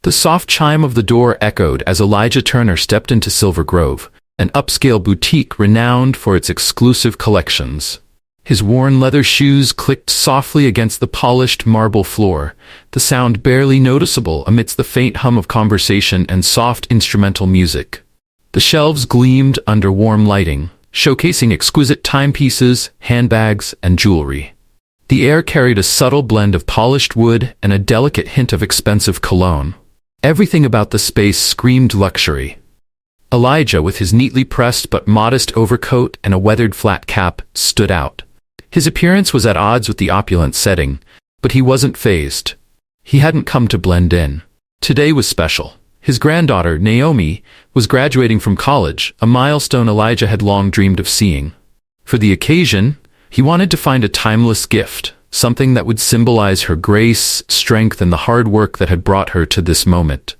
The soft chime of the door echoed as Elijah Turner stepped into Silver Grove, an upscale boutique renowned for its exclusive collections. His worn leather shoes clicked softly against the polished marble floor, the sound barely noticeable amidst the faint hum of conversation and soft instrumental music. The shelves gleamed under warm lighting, showcasing exquisite timepieces, handbags, and jewelry. The air carried a subtle blend of polished wood and a delicate hint of expensive cologne. Everything about the space screamed luxury. Elijah, with his neatly pressed but modest overcoat and a weathered flat cap, stood out. His appearance was at odds with the opulent setting, but he wasn't fazed. He hadn't come to blend in. Today was special. His granddaughter, Naomi, was graduating from college, a milestone Elijah had long dreamed of seeing. For the occasion, he wanted to find a timeless gift, something that would symbolize her grace, strength, and the hard work that had brought her to this moment.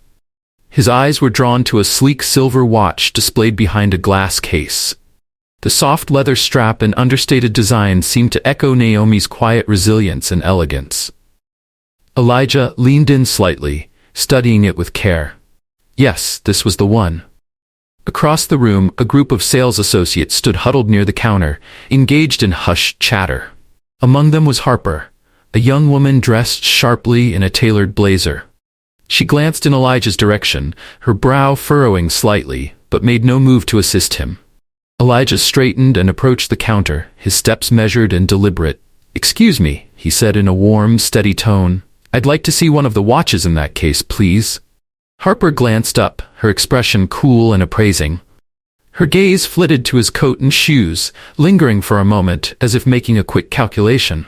His eyes were drawn to a sleek silver watch displayed behind a glass case. The soft leather strap and understated design seemed to echo Naomi's quiet resilience and elegance. Elijah leaned in slightly, studying it with care. Yes, this was the one. Across the room, a group of sales associates stood huddled near the counter, engaged in hushed chatter. Among them was Harper, a young woman dressed sharply in a tailored blazer. She glanced in Elijah's direction, her brow furrowing slightly, but made no move to assist him. Elijah straightened and approached the counter, his steps measured and deliberate. "Excuse me," he said in a warm, steady tone. "I'd like to see one of the watches in that case, please." Harper glanced up, her expression cool and appraising. Her gaze flitted to his coat and shoes, lingering for a moment as if making a quick calculation.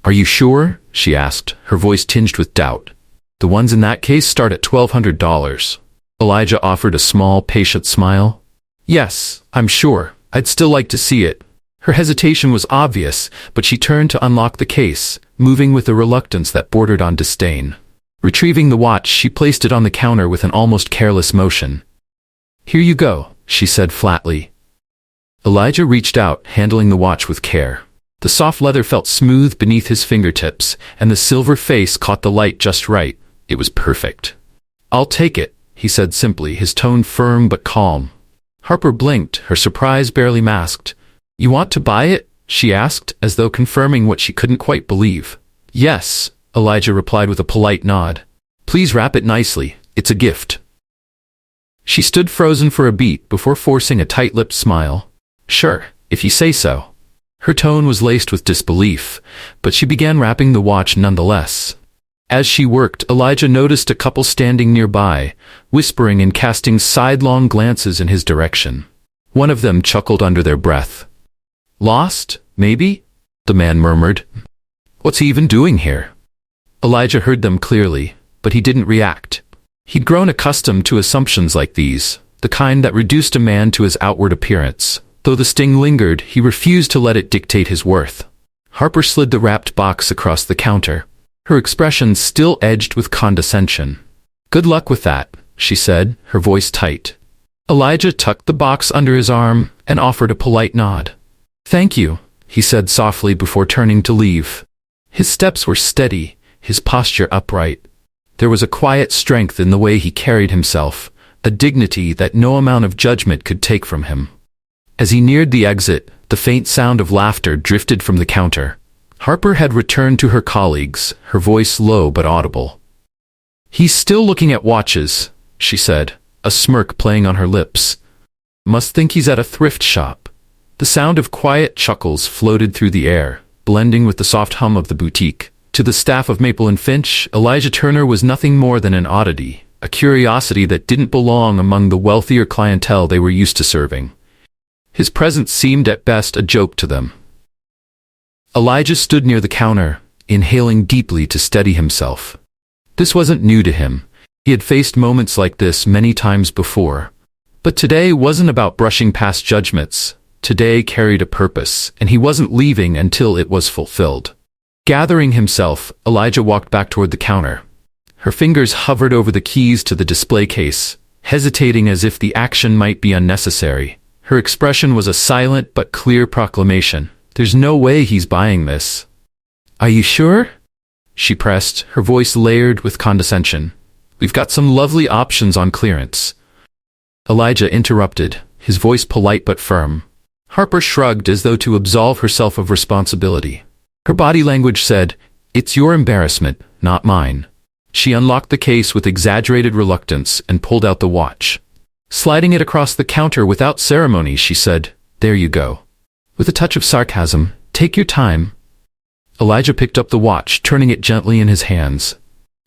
"Are you sure?" she asked, her voice tinged with doubt. "The ones in that case start at $1,200. Elijah offered a small, patient smile. "Yes, I'm sure. I'd still like to see it." Her hesitation was obvious, but she turned to unlock the case, moving with a reluctance that bordered on disdain. Retrieving the watch, she placed it on the counter with an almost careless motion. "Here you go," she said flatly. Elijah reached out, handling the watch with care. The soft leather felt smooth beneath his fingertips, and the silver face caught the light just right. It was perfect. "I'll take it," he said simply, his tone firm but calm. Harper blinked, her surprise barely masked. "You want to buy it?" she asked, as though confirming what she couldn't quite believe. "Yes," Elijah replied with a polite nod. "Please wrap it nicely. It's a gift." She stood frozen for a beat before forcing a tight-lipped smile. "Sure, if you say so." Her tone was laced with disbelief, but she began wrapping the watch nonetheless. As she worked, Elijah noticed a couple standing nearby, whispering and casting sidelong glances in his direction. One of them chuckled under their breath. "Lost, maybe?" the man murmured. "What's he even doing here?" Elijah heard them clearly, but he didn't react. He'd grown accustomed to assumptions like these, the kind that reduced a man to his outward appearance. Though the sting lingered, he refused to let it dictate his worth. Harper slid the wrapped box across the counter, her expression still edged with condescension. "Good luck with that," she said, her voice tight. Elijah tucked the box under his arm and offered a polite nod. "Thank you," he said softly before turning to leave. His steps were steady, his posture upright. There was a quiet strength in the way he carried himself, a dignity that no amount of judgment could take from him. As he neared the exit, the faint sound of laughter drifted from the counter. Harper had returned to her colleagues, her voice low but audible. "He's still looking at watches," she said, a smirk playing on her lips. "Must think he's at a thrift shop." The sound of quiet chuckles floated through the air, blending with the soft hum of the boutique. To the staff of Maple and Finch, Elijah Turner was nothing more than an oddity, a curiosity that didn't belong among the wealthier clientele they were used to serving. His presence seemed at best a joke to them. Elijah stood near the counter, inhaling deeply to steady himself. This wasn't new to him. He had faced moments like this many times before. But today wasn't about brushing past judgments. Today carried a purpose, and he wasn't leaving until it was fulfilled. Gathering himself, Elijah walked back toward the counter. Her fingers hovered over the keys to the display case, hesitating as if the action might be unnecessary. Her expression was a silent but clear proclamation. "There's no way he's buying this." "Are you sure?" she pressed, her voice layered with condescension. We've got some lovely options on clearance. Elijah interrupted, his voice polite but firm. Harper shrugged as though to absolve herself of responsibility. Her body language said, "It's your embarrassment, not mine." She unlocked the case with exaggerated reluctance and pulled out the watch. Sliding it across the counter without ceremony, she said, "There you go." With a touch of sarcasm, "Take your time." Elijah picked up the watch, turning it gently in his hands.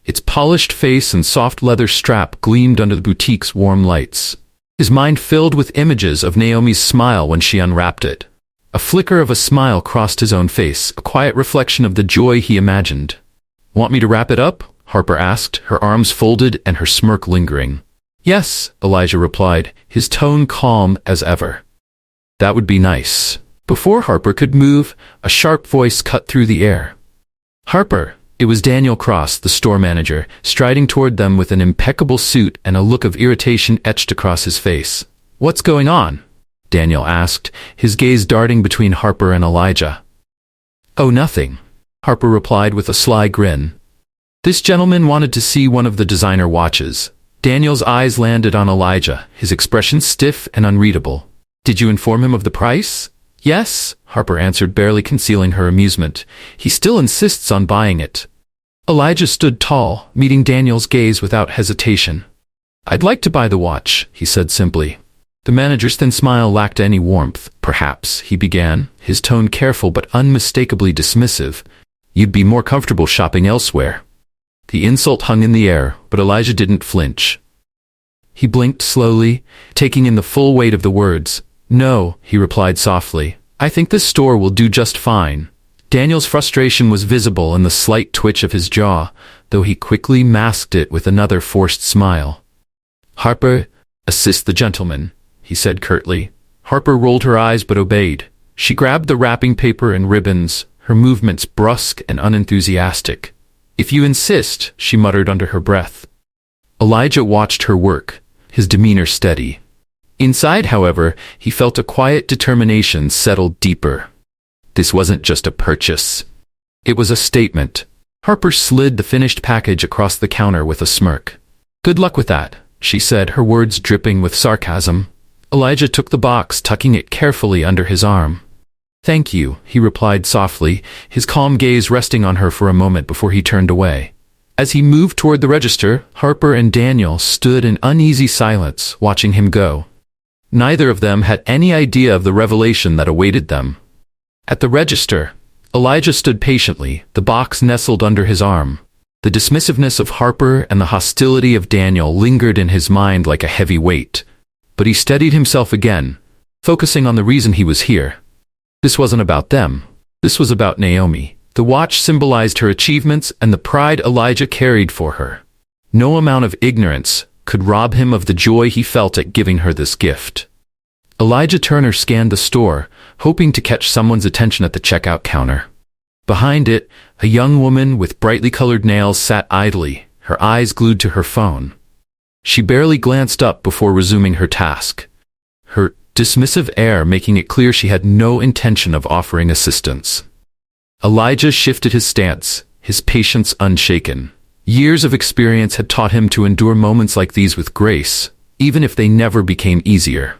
Its polished face and soft leather strap gleamed under the boutique's warm lights. His mind filled with images of Naomi's smile when she unwrapped it. A flicker of a smile crossed his own face, a quiet reflection of the joy he imagined. "Want me to wrap it up?" Harper asked, her arms folded and her smirk lingering. "Yes," Elijah replied, his tone calm as ever. "That would be nice." Before Harper could move, a sharp voice cut through the air. "Harper!" It was Daniel Cross, the store manager, striding toward them with an impeccable suit and a look of irritation etched across his face. "What's going on?" Daniel asked, his gaze darting between Harper and Elijah. "Oh, nothing," Harper replied with a sly grin. "This gentleman wanted to see one of the designer watches." Daniel's eyes landed on Elijah, his expression stiff and unreadable. "Did you inform him of the price?" "Yes," Harper answered, barely concealing her amusement. "He still insists on buying it." Elijah stood tall, meeting Daniel's gaze without hesitation. "I'd like to buy the watch," he said simply. The manager's thin smile lacked any warmth. "Perhaps," he began, his tone careful but unmistakably dismissive, "you'd be more comfortable shopping elsewhere." The insult hung in the air, but Elijah didn't flinch. He blinked slowly, taking in the full weight of the words. "No," he replied softly. "I think this store will do just fine." Daniel's frustration was visible in the slight twitch of his jaw, though he quickly masked it with another forced smile. "Harper, assist the gentleman," he said curtly. Harper rolled her eyes but obeyed. She grabbed the wrapping paper and ribbons, her movements brusque and unenthusiastic. "If you insist," she muttered under her breath. Elijah watched her work, his demeanor steady. Inside, however, he felt a quiet determination settle deeper. This wasn't just a purchase. It was a statement. Harper slid the finished package across the counter with a smirk. "Good luck with that," she said, her words dripping with sarcasm. Elijah took the box, tucking it carefully under his arm. "Thank you," he replied softly, his calm gaze resting on her for a moment before he turned away. As he moved toward the register, Harper and Daniel stood in uneasy silence, watching him go. Neither of them had any idea of the revelation that awaited them. At the register, Elijah stood patiently, the box nestled under his arm. The dismissiveness of Harper and the hostility of Daniel lingered in his mind like a heavy weight. But he steadied himself again, focusing on the reason he was here. This wasn't about them. This was about Naomi. The watch symbolized her achievements and the pride Elijah carried for her. No amount of ignorance could rob him of the joy he felt at giving her this gift. Elijah Turner scanned the store, hoping to catch someone's attention at the checkout counter. Behind it, a young woman with brightly colored nails sat idly, her eyes glued to her phone. She barely glanced up before resuming her task, her dismissive air making it clear she had no intention of offering assistance. Elijah shifted his stance, his patience unshaken. Years of experience had taught him to endure moments like these with grace, even if they never became easier.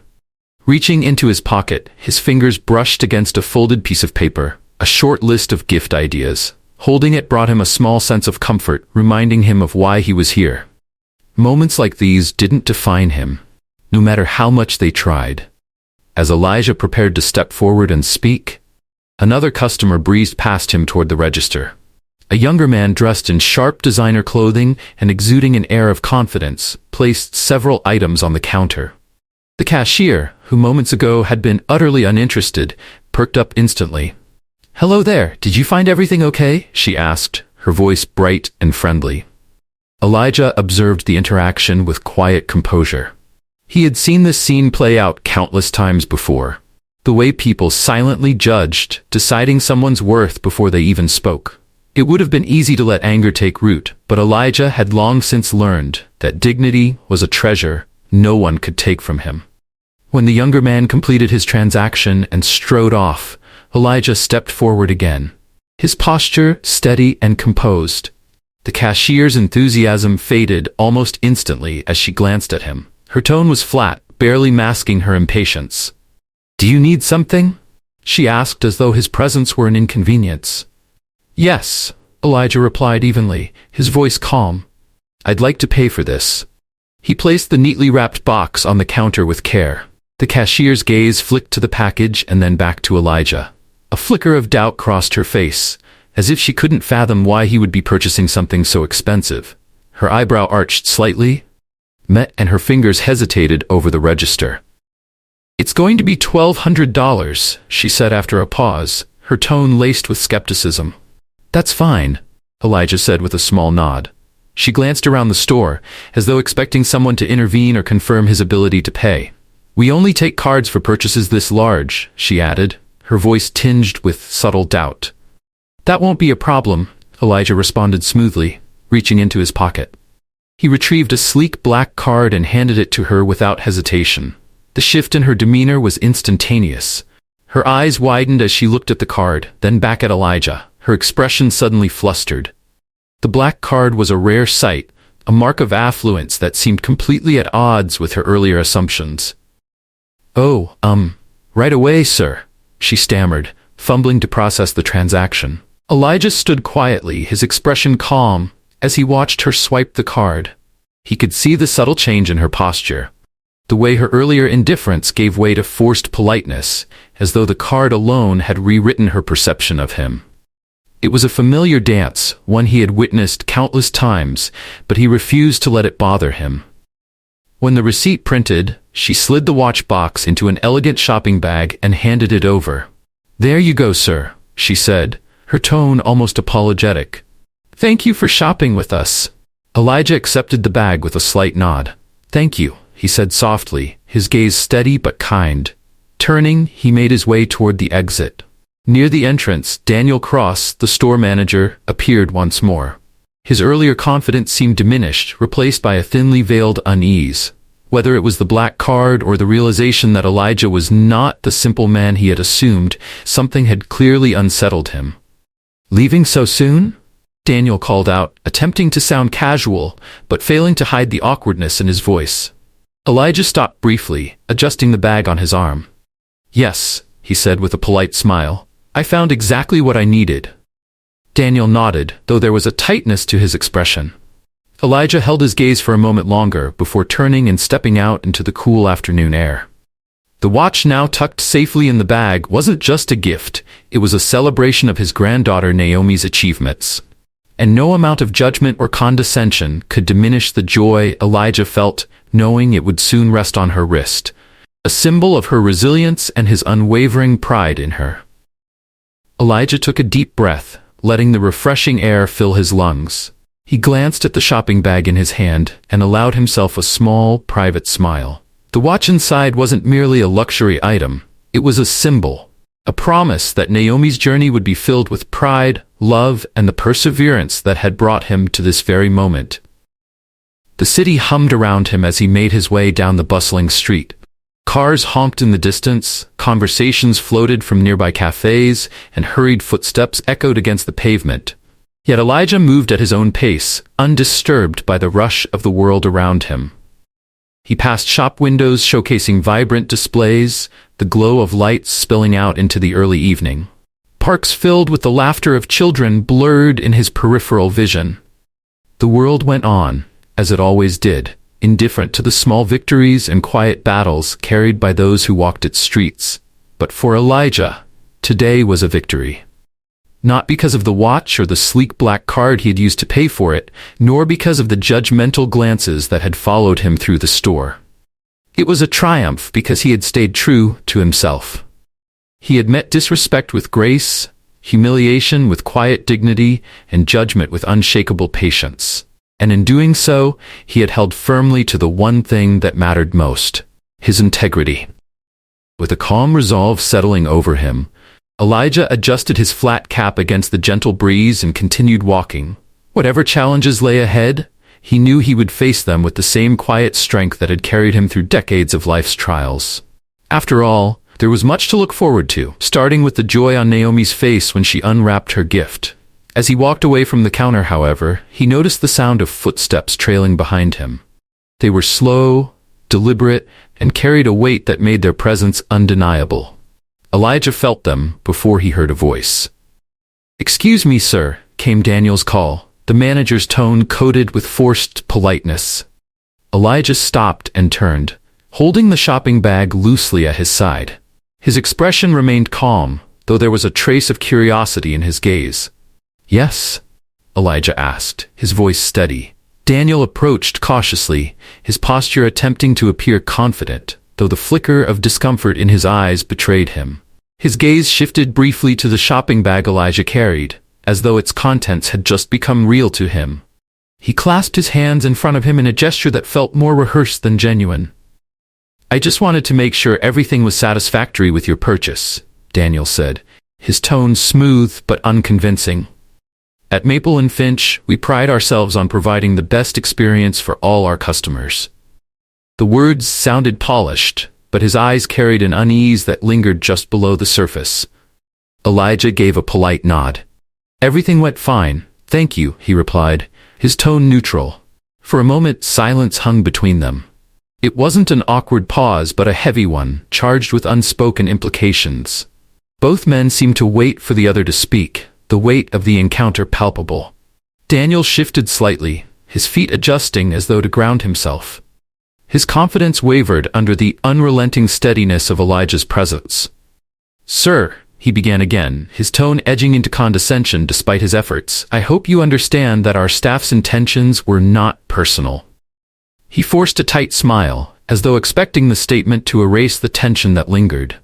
Reaching into his pocket, his fingers brushed against a folded piece of paper, a short list of gift ideas. Holding it brought him a small sense of comfort, reminding him of why he was here. Moments like these didn't define him, no matter how much they tried. As Elijah prepared to step forward and speak, another customer breezed past him toward the register. A younger man dressed in sharp designer clothing and exuding an air of confidence placed several items on the counter. The cashier, who moments ago had been utterly uninterested, perked up instantly. "Hello there, did you find everything okay?" she asked, her voice bright and friendly. Elijah observed the interaction with quiet composure. He had seen this scene play out countless times before. The way people silently judged, deciding someone's worth before they even spoke. It would have been easy to let anger take root, but Elijah had long since learned that dignity was a treasure no one could take from him. When the younger man completed his transaction and strode off, Elijah stepped forward again, his posture steady and composed. The cashier's enthusiasm faded almost instantly as she glanced at him. Her tone was flat, barely masking her impatience. "Do you need something?" she asked as though his presence were an inconvenience. "Yes," Elijah replied evenly, his voice calm. "I'd like to pay for this." He placed the neatly wrapped box on the counter with care. The cashier's gaze flicked to the package and then back to Elijah. A flicker of doubt crossed her face, as if she couldn't fathom why he would be purchasing something so expensive. Her eyebrow arched slightly, and her fingers hesitated over the register. "It's going to be $1,200, she said after a pause, her tone laced with skepticism. "That's fine," Elijah said with a small nod. She glanced around the store, as though expecting someone to intervene or confirm his ability to pay. "We only take cards for purchases this large," she added, her voice tinged with subtle doubt. "That won't be a problem," Elijah responded smoothly, reaching into his pocket. He retrieved a sleek black card and handed it to her without hesitation. The shift in her demeanor was instantaneous. Her eyes widened as she looked at the card, then back at Elijah, her expression suddenly flustered. The black card was a rare sight, a mark of affluence that seemed completely at odds with her earlier assumptions. "Oh, right away, sir," she stammered, fumbling to process the transaction. Elijah stood quietly, his expression calm, as he watched her swipe the card. He could see the subtle change in her posture. The way her earlier indifference gave way to forced politeness, as though the card alone had rewritten her perception of him. It was a familiar dance, one he had witnessed countless times, but he refused to let it bother him. When the receipt printed, she slid the watch box into an elegant shopping bag and handed it over. "There you go, sir," she said, her tone almost apologetic. "Thank you for shopping with us." Elijah accepted the bag with a slight nod. "Thank you," he said softly, his gaze steady but kind. Turning, he made his way toward the exit. Near the entrance, Daniel Cross, the store manager, appeared once more. His earlier confidence seemed diminished, replaced by a thinly veiled unease. Whether it was the black card or the realization that Elijah was not the simple man he had assumed, something had clearly unsettled him. "Leaving so soon?" Daniel called out, attempting to sound casual, but failing to hide the awkwardness in his voice. Elijah stopped briefly, adjusting the bag on his arm. "Yes," he said with a polite smile. "I found exactly what I needed." Daniel nodded, though there was a tightness to his expression. Elijah held his gaze for a moment longer before turning and stepping out into the cool afternoon air. The watch now tucked safely in the bag wasn't just a gift, it was a celebration of his granddaughter Naomi's achievements. And no amount of judgment or condescension could diminish the joy Elijah felt knowing it would soon rest on her wrist, a symbol of her resilience and his unwavering pride in her. Elijah took a deep breath, letting the refreshing air fill his lungs. He glanced at the shopping bag in his hand and allowed himself a small, private smile. The watch inside wasn't merely a luxury item, it was a symbol, a promise that Naomi's journey would be filled with pride, love, and the perseverance that had brought him to this very moment. The city hummed around him as he made his way down the bustling street. Cars honked in the distance, conversations floated from nearby cafes, and hurried footsteps echoed against the pavement. Yet Elijah moved at his own pace, undisturbed by the rush of the world around him. He passed shop windows showcasing vibrant displays, the glow of lights spilling out into the early evening. Parks filled with the laughter of children blurred in his peripheral vision. The world went on, as it always did, indifferent to the small victories and quiet battles carried by those who walked its streets. But for Elijah, today was a victory. Not because of the watch or the sleek black card he had used to pay for it, nor because of the judgmental glances that had followed him through the store. It was a triumph because he had stayed true to himself. He had met disrespect with grace, humiliation with quiet dignity, and judgment with unshakable patience. And in doing so, he had held firmly to the one thing that mattered most, his integrity. With a calm resolve settling over him, Elijah adjusted his flat cap against the gentle breeze and continued walking. Whatever challenges lay ahead, he knew he would face them with the same quiet strength that had carried him through decades of life's trials. After all, there was much to look forward to, starting with the joy on Naomi's face when she unwrapped her gift. As he walked away from the counter, however, he noticed the sound of footsteps trailing behind him. They were slow, deliberate, and carried a weight that made their presence undeniable. Elijah felt them before he heard a voice. "Excuse me, sir," came Daniel's call, the manager's tone coated with forced politeness. Elijah stopped and turned, holding the shopping bag loosely at his side. His expression remained calm, though there was a trace of curiosity in his gaze. "Yes?" Elijah asked, his voice steady. Daniel approached cautiously, his posture attempting to appear confident, though the flicker of discomfort in his eyes betrayed him. His gaze shifted briefly to the shopping bag Elijah carried, as though its contents had just become real to him. He clasped his hands in front of him in a gesture that felt more rehearsed than genuine. "I just wanted to make sure everything was satisfactory with your purchase," Daniel said, his tone smooth but unconvincing. "At Maple and Finch, we pride ourselves on providing the best experience for all our customers." The words sounded polished, but his eyes carried an unease that lingered just below the surface. Elijah gave a polite nod. "Everything went fine, thank you," he replied, his tone neutral. For a moment, silence hung between them. It wasn't an awkward pause, but a heavy one, charged with unspoken implications. Both men seemed to wait for the other to speak, the weight of the encounter palpable. Daniel shifted slightly, his feet adjusting as though to ground himself. His confidence wavered under the unrelenting steadiness of Elijah's presence. "Sir," he began again, his tone edging into condescension despite his efforts, "I hope you understand that our staff's intentions were not personal." He forced a tight smile, as though expecting the statement to erase the tension that lingered.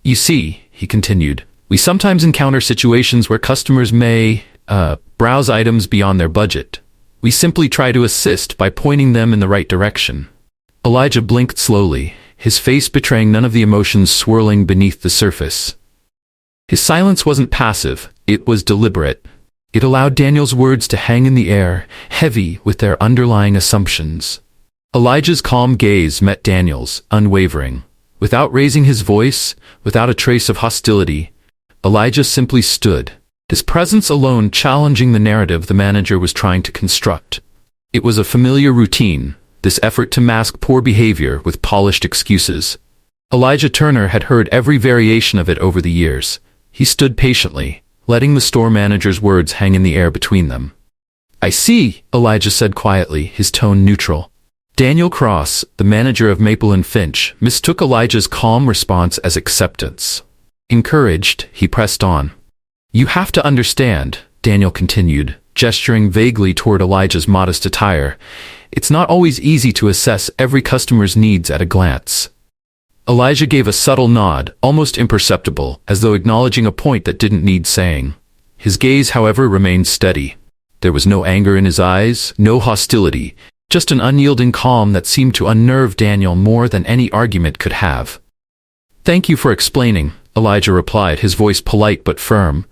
"You see," he continued, "we sometimes encounter situations where customers may, browse items beyond their budget. We simply try to assist by pointing them in the right direction." Elijah blinked slowly, his face betraying none of the emotions swirling beneath the surface. His silence wasn't passive, it was deliberate. It allowed Daniel's words to hang in the air, heavy with their underlying assumptions. Elijah's calm gaze met Daniel's, unwavering. Without raising his voice, without a trace of hostility, Elijah simply stood, his presence alone challenging the narrative the manager was trying to construct. It was a familiar routine, this effort to mask poor behavior with polished excuses. Elijah Turner had heard every variation of it over the years. He stood patiently, letting the store manager's words hang in the air between them. "I see," Elijah said quietly, his tone neutral. Daniel Cross, the manager of Maple and Finch, mistook Elijah's calm response as acceptance. Encouraged, he pressed on. "You have to understand," Daniel continued, gesturing vaguely toward Elijah's modest attire, "it's not always easy to assess every customer's needs at a glance." Elijah gave a subtle nod, almost imperceptible, as though acknowledging a point that didn't need saying. His gaze, however, remained steady. There was no anger in his eyes, no hostility, just an unyielding calm that seemed to unnerve Daniel more than any argument could have. "Thank you for explaining," Elijah replied, his voice polite but firm,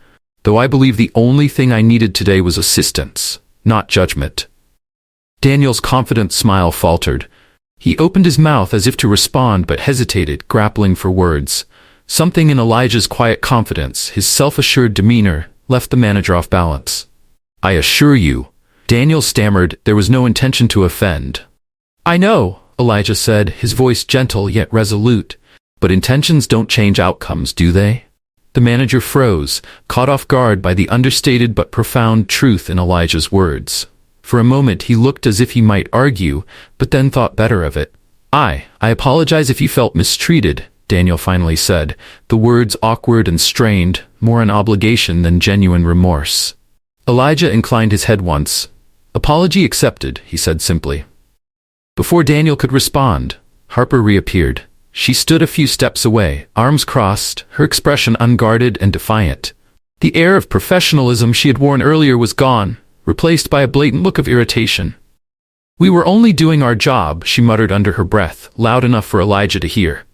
"though I believe the only thing I needed today was assistance, not judgment." Daniel's confident smile faltered. He opened his mouth as if to respond but hesitated, grappling for words. Something in Elijah's quiet confidence, his self-assured demeanor, left the manager off balance. "I assure you," Daniel stammered, there was no intention to offend. "I know," Elijah said, his voice gentle yet resolute, "but intentions don't change outcomes, do they?" The manager froze, caught off guard by the understated but profound truth in Elijah's words. For a moment he looked as if he might argue, but then thought better of it. I apologize if you felt mistreated," Daniel finally said, the words awkward and strained, more an obligation than genuine remorse. Elijah inclined his head once. "Apology accepted," he said simply. Before Daniel could respond, Harper reappeared. She stood a few steps away, arms crossed, her expression unguarded and defiant. The air of professionalism she had worn earlier was gone, replaced by a blatant look of irritation. "We were only doing our job," she muttered under her breath, loud enough for Elijah to hear.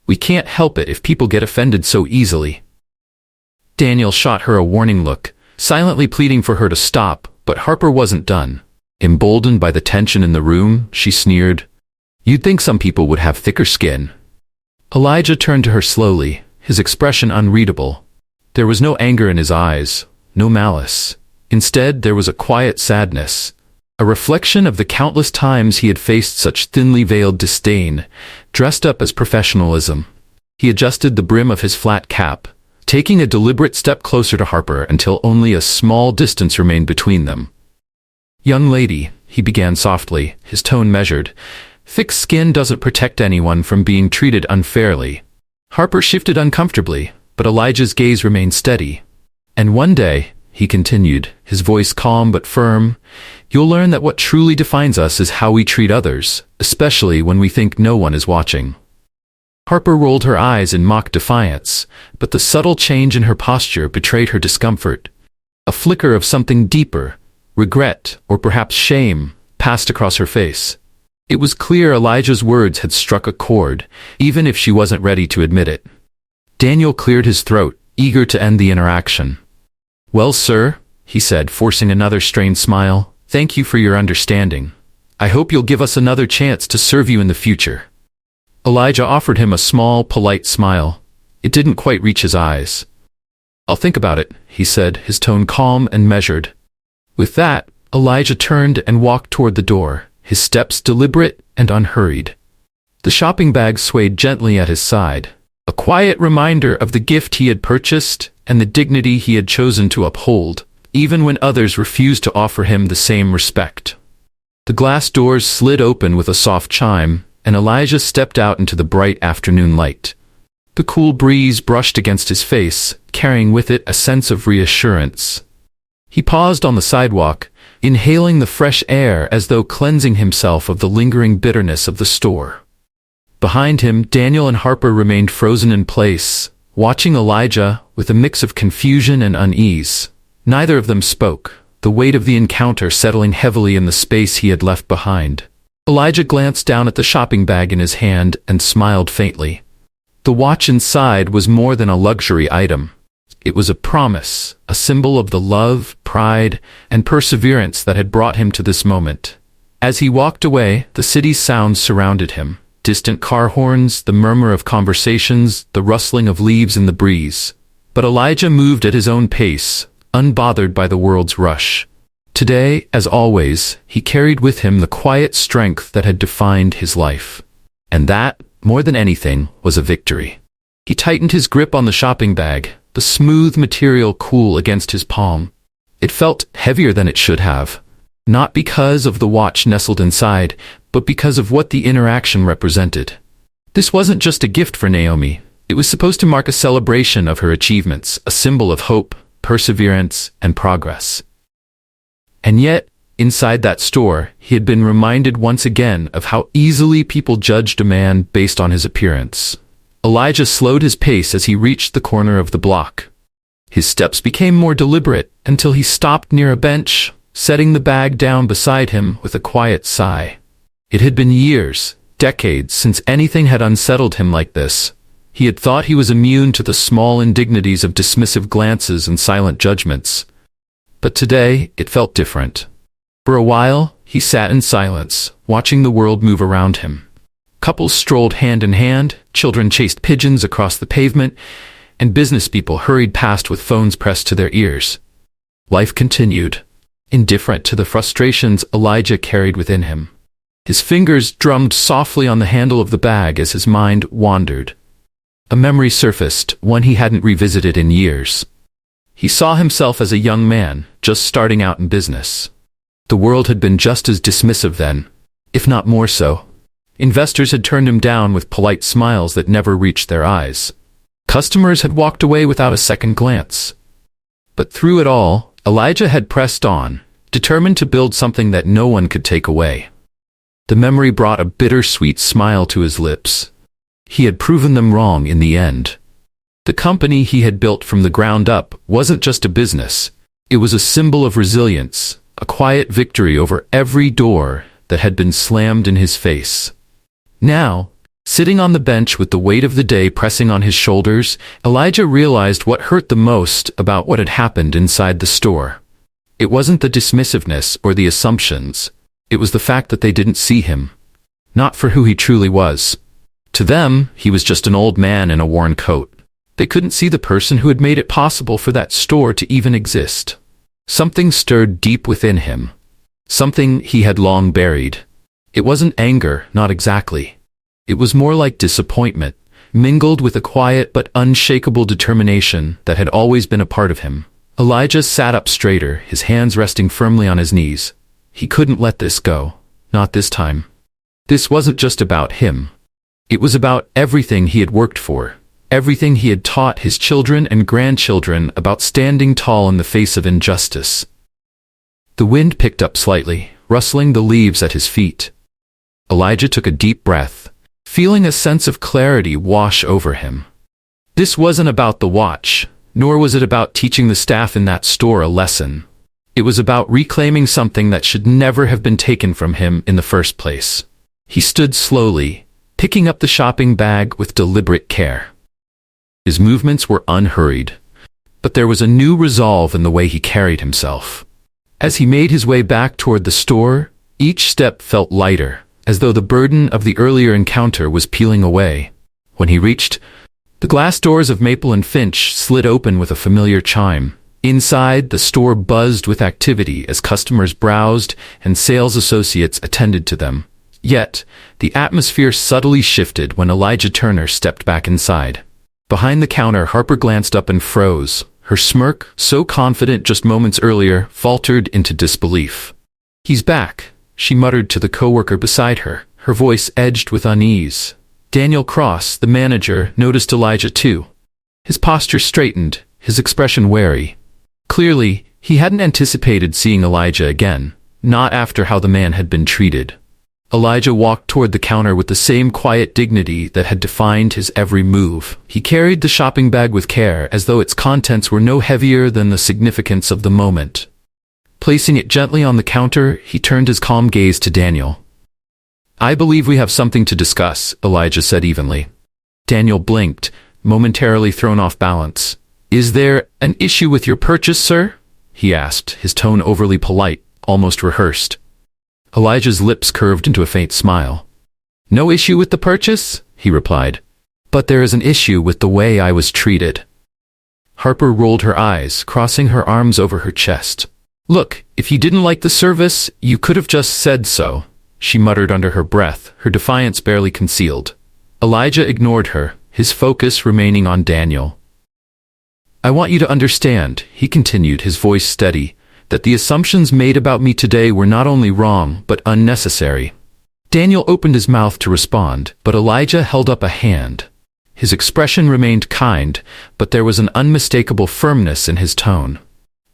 "We can't help it if people get offended so easily." Daniel shot her a warning look, silently pleading for her to stop, but Harper wasn't done. Emboldened by the tension in the room, she sneered, "You'd think some people would have thicker skin." Elijah turned to her slowly, his expression unreadable. There was no anger in his eyes, no malice. Instead, there was a quiet sadness, a reflection of the countless times he had faced such thinly veiled disdain, dressed up as professionalism. He adjusted the brim of his flat cap, taking a deliberate step closer to Harper until only a small distance remained between them. "Young lady," he began softly, his tone measured, "thick skin doesn't protect anyone from being treated unfairly." Harper shifted uncomfortably, but Elijah's gaze remained steady. "And one day," he continued, his voice calm but firm, "you'll learn that what truly defines us is how we treat others, especially when we think no one is watching." Harper rolled her eyes in mock defiance, but the subtle change in her posture betrayed her discomfort. A flicker of something deeper, regret, or perhaps shame, passed across her face. It was clear Elijah's words had struck a chord, even if she wasn't ready to admit it. Daniel cleared his throat, eager to end the interaction. "Well, sir," he said, forcing another strained smile, "thank you for your understanding. I hope you'll give us another chance to serve you in the future." Elijah offered him a small, polite smile. It didn't quite reach his eyes. "I'll think about it," he said, his tone calm and measured. With that, Elijah turned and walked toward the door, his steps deliberate and unhurried. The shopping bag swayed gently at his side, a quiet reminder of the gift he had purchased and the dignity he had chosen to uphold, even when others refused to offer him the same respect. The glass doors slid open with a soft chime, and Elijah stepped out into the bright afternoon light. The cool breeze brushed against his face, carrying with it a sense of reassurance. He paused on the sidewalk, inhaling the fresh air as though cleansing himself of the lingering bitterness of the store. Behind him, Daniel and Harper remained frozen in place, watching Elijah with a mix of confusion and unease. Neither of them spoke, the weight of the encounter settling heavily in the space he had left behind. Elijah glanced down at the shopping bag in his hand and smiled faintly. The watch inside was more than a luxury item. It was a promise, a symbol of the love, pride, and perseverance that had brought him to this moment. As he walked away, the city's sounds surrounded him. Distant car horns, the murmur of conversations, the rustling of leaves in the breeze. But Elijah moved at his own pace, unbothered by the world's rush. Today, as always, he carried with him the quiet strength that had defined his life. And that, more than anything, was a victory. He tightened his grip on the shopping bag, the smooth material cool against his palm. It felt heavier than it should have, not because of the watch nestled inside, but because of what the interaction represented. This wasn't just a gift for Naomi. It was supposed to mark a celebration of her achievements, a symbol of hope, perseverance, and progress. And yet, inside that store, he had been reminded once again of how easily people judged a man based on his appearance. Elijah slowed his pace as he reached the corner of the block. His steps became more deliberate until he stopped near a bench, setting the bag down beside him with a quiet sigh. It had been years, decades, since anything had unsettled him like this. He had thought he was immune to the small indignities of dismissive glances and silent judgments. But today, it felt different. For a while, he sat in silence, watching the world move around him. Couples strolled hand in hand, children chased pigeons across the pavement, and business people hurried past with phones pressed to their ears. Life continued, indifferent to the frustrations Elijah carried within him. His fingers drummed softly on the handle of the bag as his mind wandered. A memory surfaced, one he hadn't revisited in years. He saw himself as a young man, just starting out in business. The world had been just as dismissive then, if not more so. Investors had turned him down with polite smiles that never reached their eyes. Customers had walked away without a second glance. But through it all, Elijah had pressed on, determined to build something that no one could take away. The memory brought a bittersweet smile to his lips. He had proven them wrong in the end. The company he had built from the ground up wasn't just a business. It was a symbol of resilience, a quiet victory over every door that had been slammed in his face. Now, sitting on the bench with the weight of the day pressing on his shoulders, Elijah realized what hurt the most about what had happened inside the store. It wasn't the dismissiveness or the assumptions. It was the fact that they didn't see him. Not for who he truly was. To them, he was just an old man in a worn coat. They couldn't see the person who had made it possible for that store to even exist. Something stirred deep within him. Something he had long buried. It wasn't anger, not exactly. It was more like disappointment, mingled with a quiet but unshakable determination that had always been a part of him. Elijah sat up straighter, his hands resting firmly on his knees. He couldn't let this go. Not this time. This wasn't just about him. It was about everything he had worked for, everything he had taught his children and grandchildren about standing tall in the face of injustice. The wind picked up slightly, rustling the leaves at his feet. Elijah took a deep breath, feeling a sense of clarity wash over him. This wasn't about the watch, nor was it about teaching the staff in that store a lesson. It was about reclaiming something that should never have been taken from him in the first place. He stood slowly, picking up the shopping bag with deliberate care. His movements were unhurried, but there was a new resolve in the way he carried himself. As he made his way back toward the store, each step felt lighter, as though the burden of the earlier encounter was peeling away. When he reached, the glass doors of Maple and Finch slid open with a familiar chime. Inside, the store buzzed with activity as customers browsed and sales associates attended to them. Yet, the atmosphere subtly shifted when Elijah Turner stepped back inside. Behind the counter, Harper glanced up and froze. Her smirk, so confident just moments earlier, faltered into disbelief. "He's back," she muttered to the coworker beside her, her voice edged with unease. Daniel Cross, the manager, noticed Elijah too. His posture straightened, his expression wary. Clearly, he hadn't anticipated seeing Elijah again, not after how the man had been treated. Elijah walked toward the counter with the same quiet dignity that had defined his every move. He carried the shopping bag with care, as though its contents were no heavier than the significance of the moment. Placing it gently on the counter, he turned his calm gaze to Daniel. "I believe we have something to discuss," Elijah said evenly. Daniel blinked, momentarily thrown off balance. "Is there an issue with your purchase, sir?" he asked, his tone overly polite, almost rehearsed. Elijah's lips curved into a faint smile. "No issue with the purchase?" he replied. "But there is an issue with the way I was treated." Harper rolled her eyes, crossing her arms over her chest. "Look, if you didn't like the service, you could have just said so," she muttered under her breath, her defiance barely concealed. Elijah ignored her, his focus remaining on Daniel. "I want you to understand," he continued, his voice steady, "that the assumptions made about me today were not only wrong, but unnecessary." Daniel opened his mouth to respond, but Elijah held up a hand. His expression remained kind, but there was an unmistakable firmness in his tone.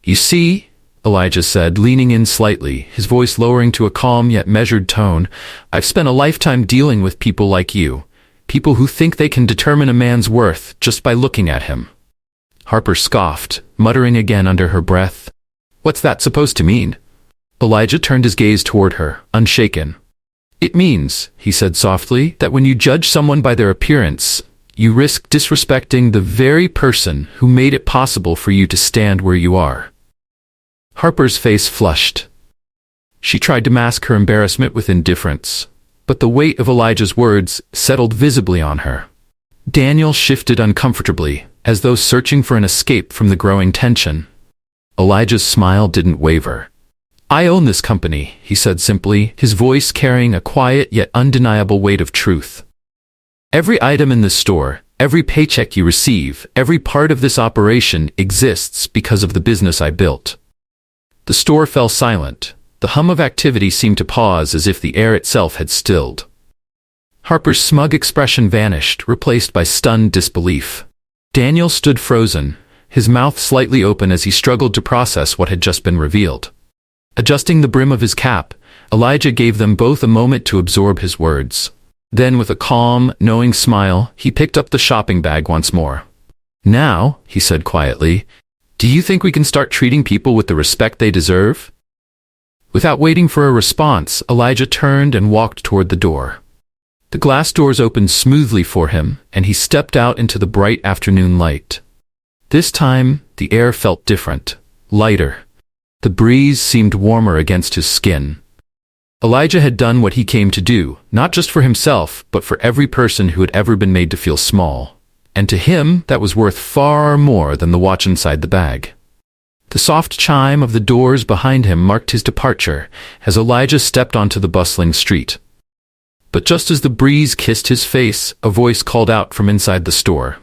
"You see," Elijah said, leaning in slightly, his voice lowering to a calm yet measured tone, "I've spent a lifetime dealing with people like you, people who think they can determine a man's worth just by looking at him." Harper scoffed, muttering again under her breath. "What's that supposed to mean?" Elijah turned his gaze toward her, unshaken. "It means," he said softly, "that when you judge someone by their appearance, you risk disrespecting the very person who made it possible for you to stand where you are." Harper's face flushed. She tried to mask her embarrassment with indifference, but the weight of Elijah's words settled visibly on her. Daniel shifted uncomfortably, as though searching for an escape from the growing tension. Elijah's smile didn't waver. "I own this company," he said simply, his voice carrying a quiet yet undeniable weight of truth. "Every item in this store, every paycheck you receive, every part of this operation exists because of the business I built." The store fell silent. The hum of activity seemed to pause as if the air itself had stilled. Harper's smug expression vanished, replaced by stunned disbelief. Daniel stood frozen, his mouth slightly open as he struggled to process what had just been revealed. Adjusting the brim of his cap, Elijah gave them both a moment to absorb his words. Then, with a calm, knowing smile, he picked up the shopping bag once more. "Now," he said quietly, "do you think we can start treating people with the respect they deserve?" Without waiting for a response, Elijah turned and walked toward the door. The glass doors opened smoothly for him, and he stepped out into the bright afternoon light. This time, the air felt different, lighter. The breeze seemed warmer against his skin. Elijah had done what he came to do, not just for himself, but for every person who had ever been made to feel small. and to him that was worth far more than the watch inside the bag. The soft chime of the doors behind him marked his departure as Elijah stepped onto the bustling street. But just as the breeze kissed his face, a voice called out from inside the store.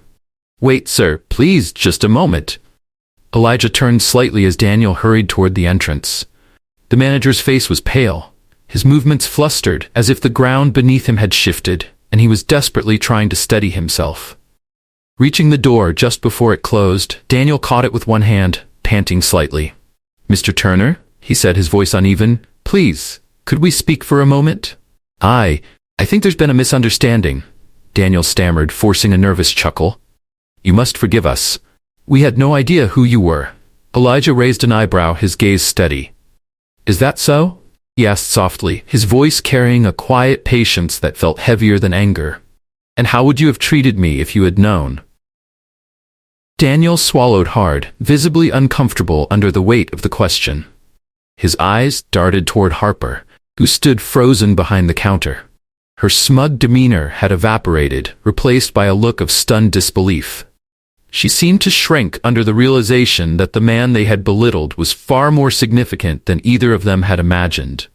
"Wait, sir, please, just a moment." Elijah turned slightly as Daniel hurried toward the entrance. The manager's face was pale, his movements flustered as if the ground beneath him had shifted, and he was desperately trying to steady himself. Reaching the door just before it closed, Daniel caught it with one hand, panting slightly. "Mr. Turner," he said, his voice uneven, "please, could we speak for a moment?" I think there's been a misunderstanding," Daniel stammered, forcing a nervous chuckle. "You must forgive us. We had no idea who you were." Elijah raised an eyebrow, his gaze steady. "Is that so?" he asked softly, his voice carrying a quiet patience that felt heavier than anger. "And how would you have treated me if you had known?" Daniel swallowed hard, visibly uncomfortable under the weight of the question. His eyes darted toward Harper, who stood frozen behind the counter. Her smug demeanor had evaporated, replaced by a look of stunned disbelief. She seemed to shrink under the realization that the man they had belittled was far more significant than either of them had imagined.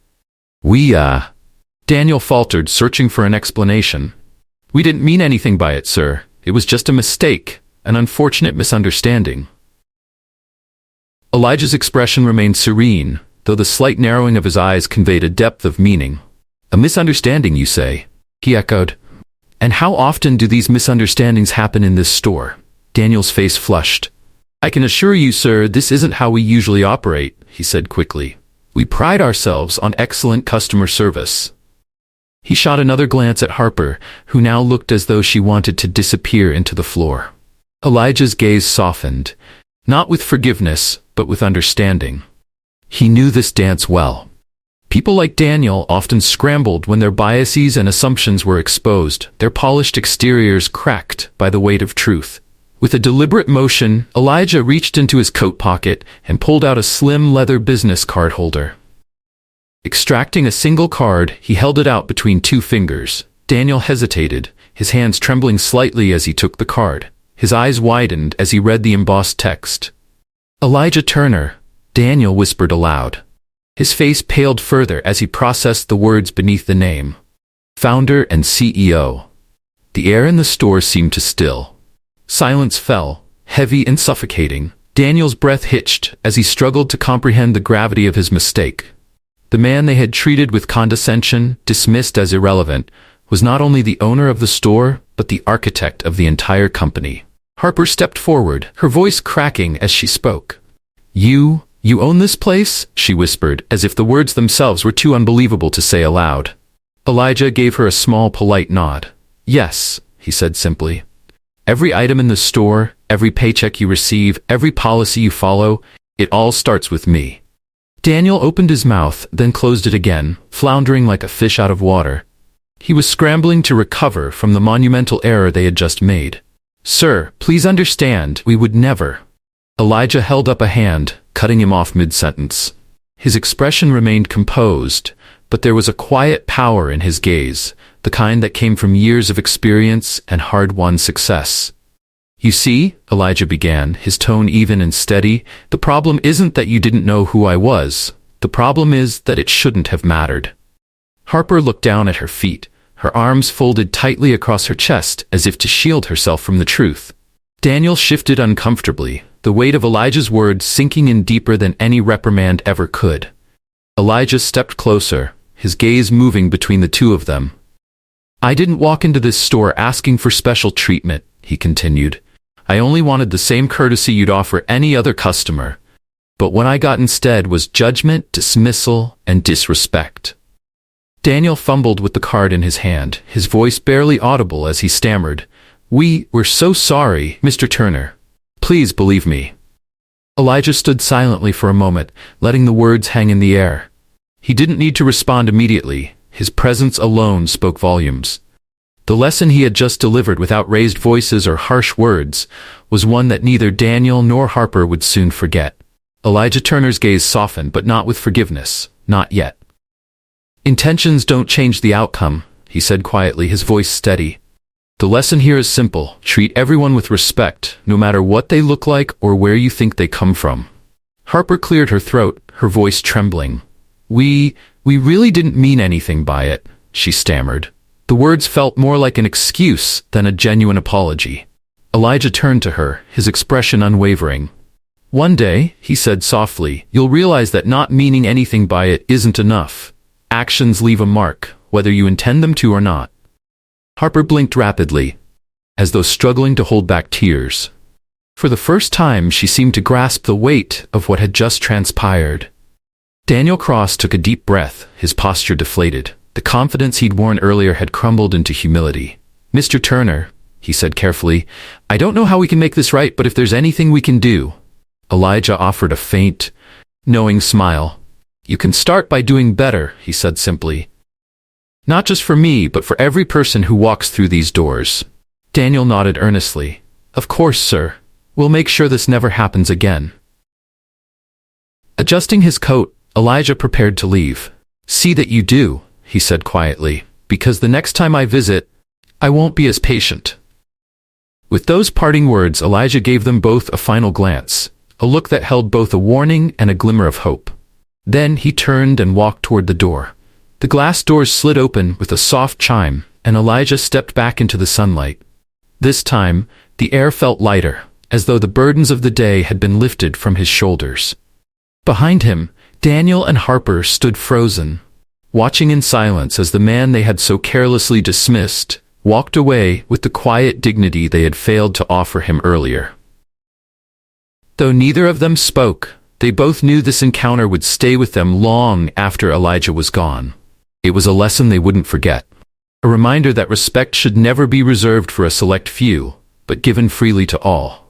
Daniel faltered, searching for an explanation. "We didn't mean anything by it, sir. It was just a mistake, an unfortunate misunderstanding." Elijah's expression remained serene, though the slight narrowing of his eyes conveyed a depth of meaning. "A misunderstanding, you say?" he echoed. "And how often do these misunderstandings happen in this store?" Daniel's face flushed. "I can assure you, sir, this isn't how we usually operate," he said quickly. "We pride ourselves on excellent customer service." He shot another glance at Harper, who now looked as though she wanted to disappear into the floor. Elijah's gaze softened, not with forgiveness, but with understanding. He knew this dance well. People like Daniel often scrambled when their biases and assumptions were exposed, their polished exteriors cracked by the weight of truth. With a deliberate motion, Elijah reached into his coat pocket and pulled out a slim leather business card holder. Extracting a single card, he held it out between two fingers. Daniel hesitated, his hands trembling slightly as he took the card. His eyes widened as he read the embossed text. "Elijah Turner," Daniel whispered aloud. His face paled further as he processed the words beneath the name. "Founder and CEO." The air in the store seemed to still. Silence fell, heavy and suffocating. Daniel's breath hitched as he struggled to comprehend the gravity of his mistake. The man they had treated with condescension, dismissed as irrelevant, was not only the owner of the store, but the architect of the entire company. Harper stepped forward, her voice cracking as she spoke. You own this place?" she whispered, as if the words themselves were too unbelievable to say aloud. Elijah gave her a small, polite nod. "Yes," he said simply. "Every item in the store, every paycheck you receive, every policy you follow, it all starts with me." Daniel opened his mouth, then closed it again, floundering like a fish out of water. He was scrambling to recover from the monumental error they had just made. "Sir, please understand, we would never." Elijah held up a hand, cutting him off mid-sentence. His expression remained composed, but there was a quiet power in his gaze, the kind that came from years of experience and hard-won success. "You see," Elijah began, his tone even and steady, "the problem isn't that you didn't know who I was. The problem is that it shouldn't have mattered." Harper looked down at her feet, her arms folded tightly across her chest as if to shield herself from the truth. Daniel shifted uncomfortably, the weight of Elijah's words sinking in deeper than any reprimand ever could. Elijah stepped closer, his gaze moving between the two of them. "I didn't walk into this store asking for special treatment," he continued. "I only wanted the same courtesy you'd offer any other customer. But what I got instead was judgment, dismissal, and disrespect." Daniel fumbled with the card in his hand, his voice barely audible as he stammered, We're so sorry, Mr. Turner. Please believe me." Elijah stood silently for a moment, letting the words hang in the air. He didn't need to respond immediately. His presence alone spoke volumes. The lesson he had just delivered without raised voices or harsh words was one that neither Daniel nor Harper would soon forget. Elijah Turner's gaze softened, but not with forgiveness. Not yet. "Intentions don't change the outcome," he said quietly, his voice steady. The lesson here is simple. Treat everyone with respect, no matter what they look like or where you think they come from. Harper cleared her throat, her voice trembling. We really didn't mean anything by it, she stammered. The words felt more like an excuse than a genuine apology. Elijah turned to her, his expression unwavering. One day, he said softly, you'll realize that not meaning anything by it isn't enough. Actions leave a mark, whether you intend them to or not. Harper blinked rapidly, as though struggling to hold back tears. For the first time, she seemed to grasp the weight of what had just transpired. Daniel Cross took a deep breath, his posture deflated. The confidence he'd worn earlier had crumbled into humility. Mr. Turner, he said carefully, I don't know how we can make this right, but if there's anything we can do. Elijah offered a faint, knowing smile. You can start by doing better, he said simply. Not just for me, but for every person who walks through these doors. Daniel nodded earnestly. Of course, sir. We'll make sure this never happens again. Adjusting his coat, Elijah prepared to leave. See that you do, he said quietly, because the next time I visit, I won't be as patient. With those parting words, Elijah gave them both a final glance, a look that held both a warning and a glimmer of hope. Then he turned and walked toward the door. The glass doors slid open with a soft chime, and Elijah stepped back into the sunlight. This time, the air felt lighter, as though the burdens of the day had been lifted from his shoulders. Behind him, Daniel and Harper stood frozen, watching in silence as the man they had so carelessly dismissed walked away with the quiet dignity they had failed to offer him earlier. Though neither of them spoke, they both knew this encounter would stay with them long after Elijah was gone. It was a lesson they wouldn't forget. A reminder that respect should never be reserved for a select few, but given freely to all.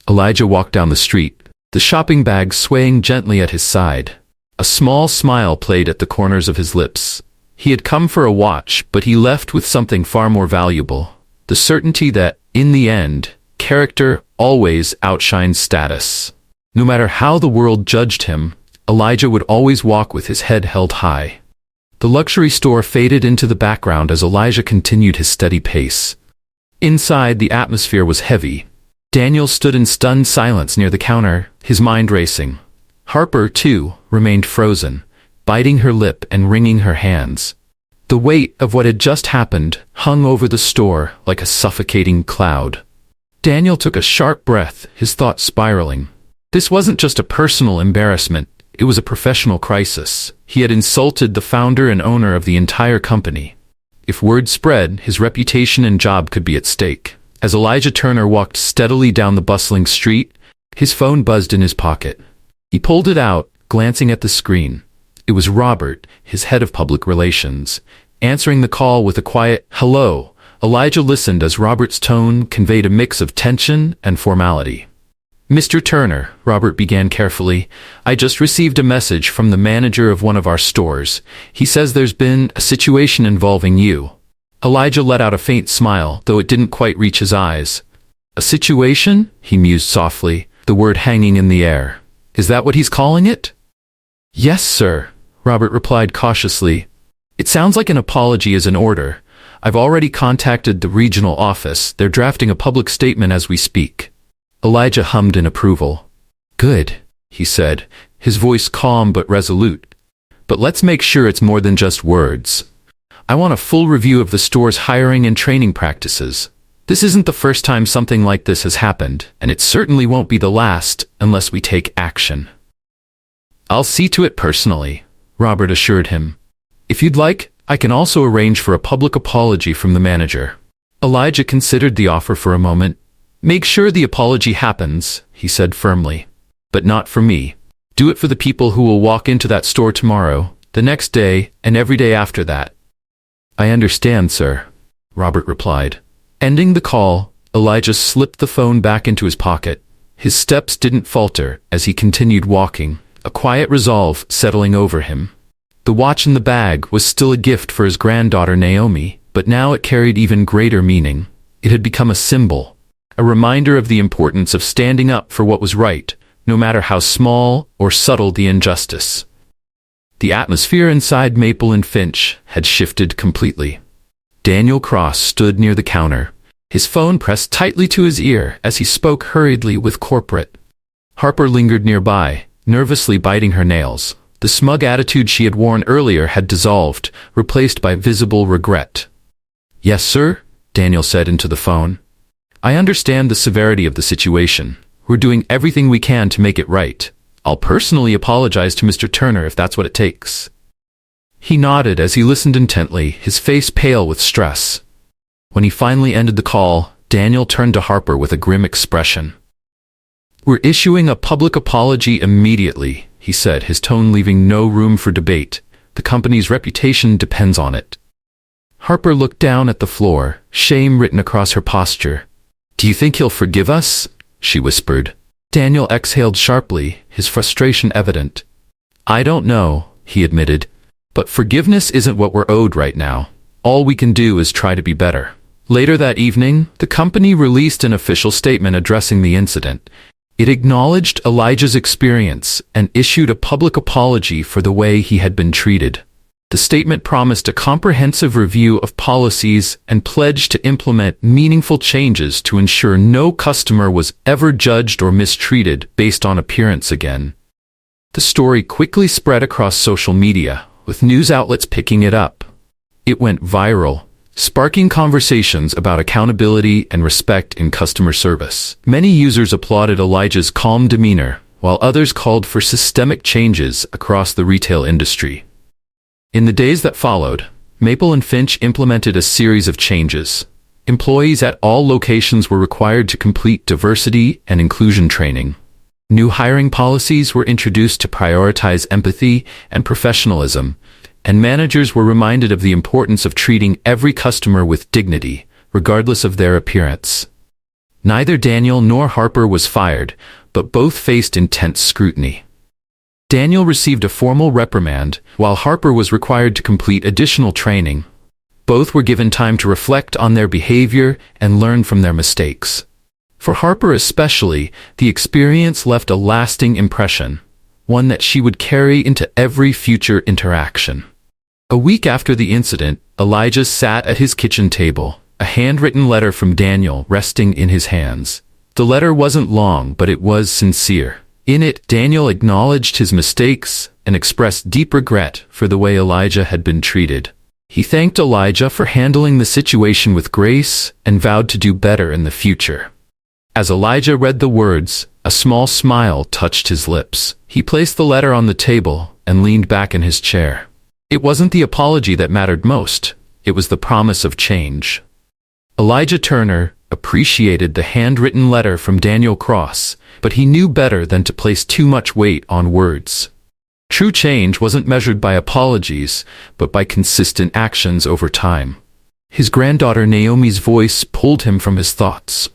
Elijah walked down the street, the shopping bag swaying gently at his side. A small smile played at the corners of his lips. He had come for a watch, but he left with something far more valuable. The certainty that, in the end, character always outshines status. No matter how the world judged him, Elijah would always walk with his head held high. The luxury store faded into the background as Elijah continued his steady pace. Inside, the atmosphere was heavy. Daniel stood in stunned silence near the counter, his mind racing. Harper, too, remained frozen, biting her lip and wringing her hands. The weight of what had just happened hung over the store like a suffocating cloud. Daniel took a sharp breath, his thoughts spiraling. This wasn't just a personal embarrassment. It was a professional crisis. He had insulted the founder and owner of the entire company. If word spread, his reputation and job could be at stake. As Elijah Turner walked steadily down the bustling street, his phone buzzed in his pocket. He pulled it out, glancing at the screen. It was Robert, his head of public relations. Answering the call with a quiet, "Hello," Elijah listened as Robert's tone conveyed a mix of tension and formality. "Mr. Turner," Robert began carefully, "I just received a message from the manager of one of our stores. He says there's been a situation involving you." Elijah let out a faint smile, though it didn't quite reach his eyes. "A situation?" he mused softly, the word hanging in the air. "Is that what he's calling it?" "Yes, sir," Robert replied cautiously. "It sounds like an apology is in order. I've already contacted the regional office. They're drafting a public statement as we speak." Elijah hummed in approval. "Good," he said, his voice calm but resolute. "But let's make sure it's more than just words. I want a full review of the store's hiring and training practices. This isn't the first time something like this has happened, and it certainly won't be the last unless we take action." "I'll see to it personally," Robert assured him. "If you'd like, I can also arrange for a public apology from the manager." Elijah considered the offer for a moment. "Make sure the apology happens," he said firmly. "But not for me. Do it for the people who will walk into that store tomorrow, the next day, and every day after that." "I understand, sir," Robert replied. Ending the call, Elijah slipped the phone back into his pocket. His steps didn't falter as he continued walking, a quiet resolve settling over him. The watch in the bag was still a gift for his granddaughter Naomi, but now it carried even greater meaning. It had become a symbol, a reminder of the importance of standing up for what was right, no matter how small or subtle the injustice. The atmosphere inside Maple and Finch had shifted completely. Daniel Cross stood near the counter, his phone pressed tightly to his ear as he spoke hurriedly with corporate. Harper lingered nearby, nervously biting her nails. The smug attitude she had worn earlier had dissolved, replaced by visible regret. "Yes, sir," Daniel said into the phone. "I understand the severity of the situation. We're doing everything we can to make it right. I'll personally apologize to Mr. Turner if that's what it takes." He nodded as he listened intently, his face pale with stress. When he finally ended the call, Daniel turned to Harper with a grim expression. "We're issuing a public apology immediately," he said, his tone leaving no room for debate. "The company's reputation depends on it." Harper looked down at the floor, shame written across her posture. "Do you think he'll forgive us?" she whispered. Daniel exhaled sharply, his frustration evident. "I don't know," he admitted, "but forgiveness isn't what we're owed right now. All we can do is try to be better." Later that evening, the company released an official statement addressing the incident. It acknowledged Elijah's experience and issued a public apology for the way he had been treated. The statement promised a comprehensive review of policies and pledged to implement meaningful changes to ensure no customer was ever judged or mistreated based on appearance again. The story quickly spread across social media, with news outlets picking it up. It went viral, sparking conversations about accountability and respect in customer service. Many users applauded Elijah's calm demeanor, while others called for systemic changes across the retail industry. In the days that followed, Maple and Finch implemented a series of changes. Employees at all locations were required to complete diversity and inclusion training. New hiring policies were introduced to prioritize empathy and professionalism, and managers were reminded of the importance of treating every customer with dignity, regardless of their appearance. Neither Daniel nor Harper was fired, but both faced intense scrutiny. Daniel received a formal reprimand, while Harper was required to complete additional training. Both were given time to reflect on their behavior and learn from their mistakes. For Harper especially, the experience left a lasting impression, one that she would carry into every future interaction. A week after the incident, Elijah sat at his kitchen table, a handwritten letter from Daniel resting in his hands. The letter wasn't long, but it was sincere. In it, Daniel acknowledged his mistakes and expressed deep regret for the way Elijah had been treated. He thanked Elijah for handling the situation with grace and vowed to do better in the future. As Elijah read the words, a small smile touched his lips. He placed the letter on the table and leaned back in his chair. It wasn't the apology that mattered most, it was the promise of change. Elijah Turner appreciated the handwritten letter from Daniel Cross, but he knew better than to place too much weight on words. True change wasn't measured by apologies, but by consistent actions over time. His granddaughter Naomi's voice pulled him from his thoughts.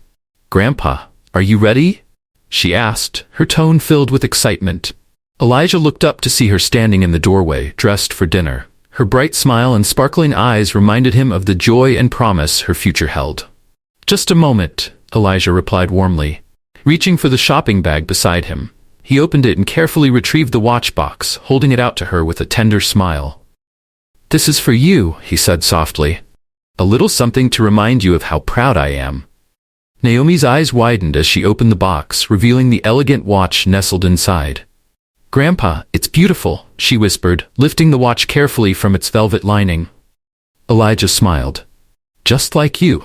"Grandpa, are you ready?" she asked, her tone filled with excitement. Elijah looked up to see her standing in the doorway, dressed for dinner. Her bright smile and sparkling eyes reminded him of the joy and promise her future held. "Just a moment," Elijah replied warmly, reaching for the shopping bag beside him. He opened it and carefully retrieved the watch box, holding it out to her with a tender smile. "This is for you," he said softly. "A little something to remind you of how proud I am." Naomi's eyes widened as she opened the box, revealing the elegant watch nestled inside. "Grandpa, it's beautiful," she whispered, lifting the watch carefully from its velvet lining. Elijah smiled. "Just like you."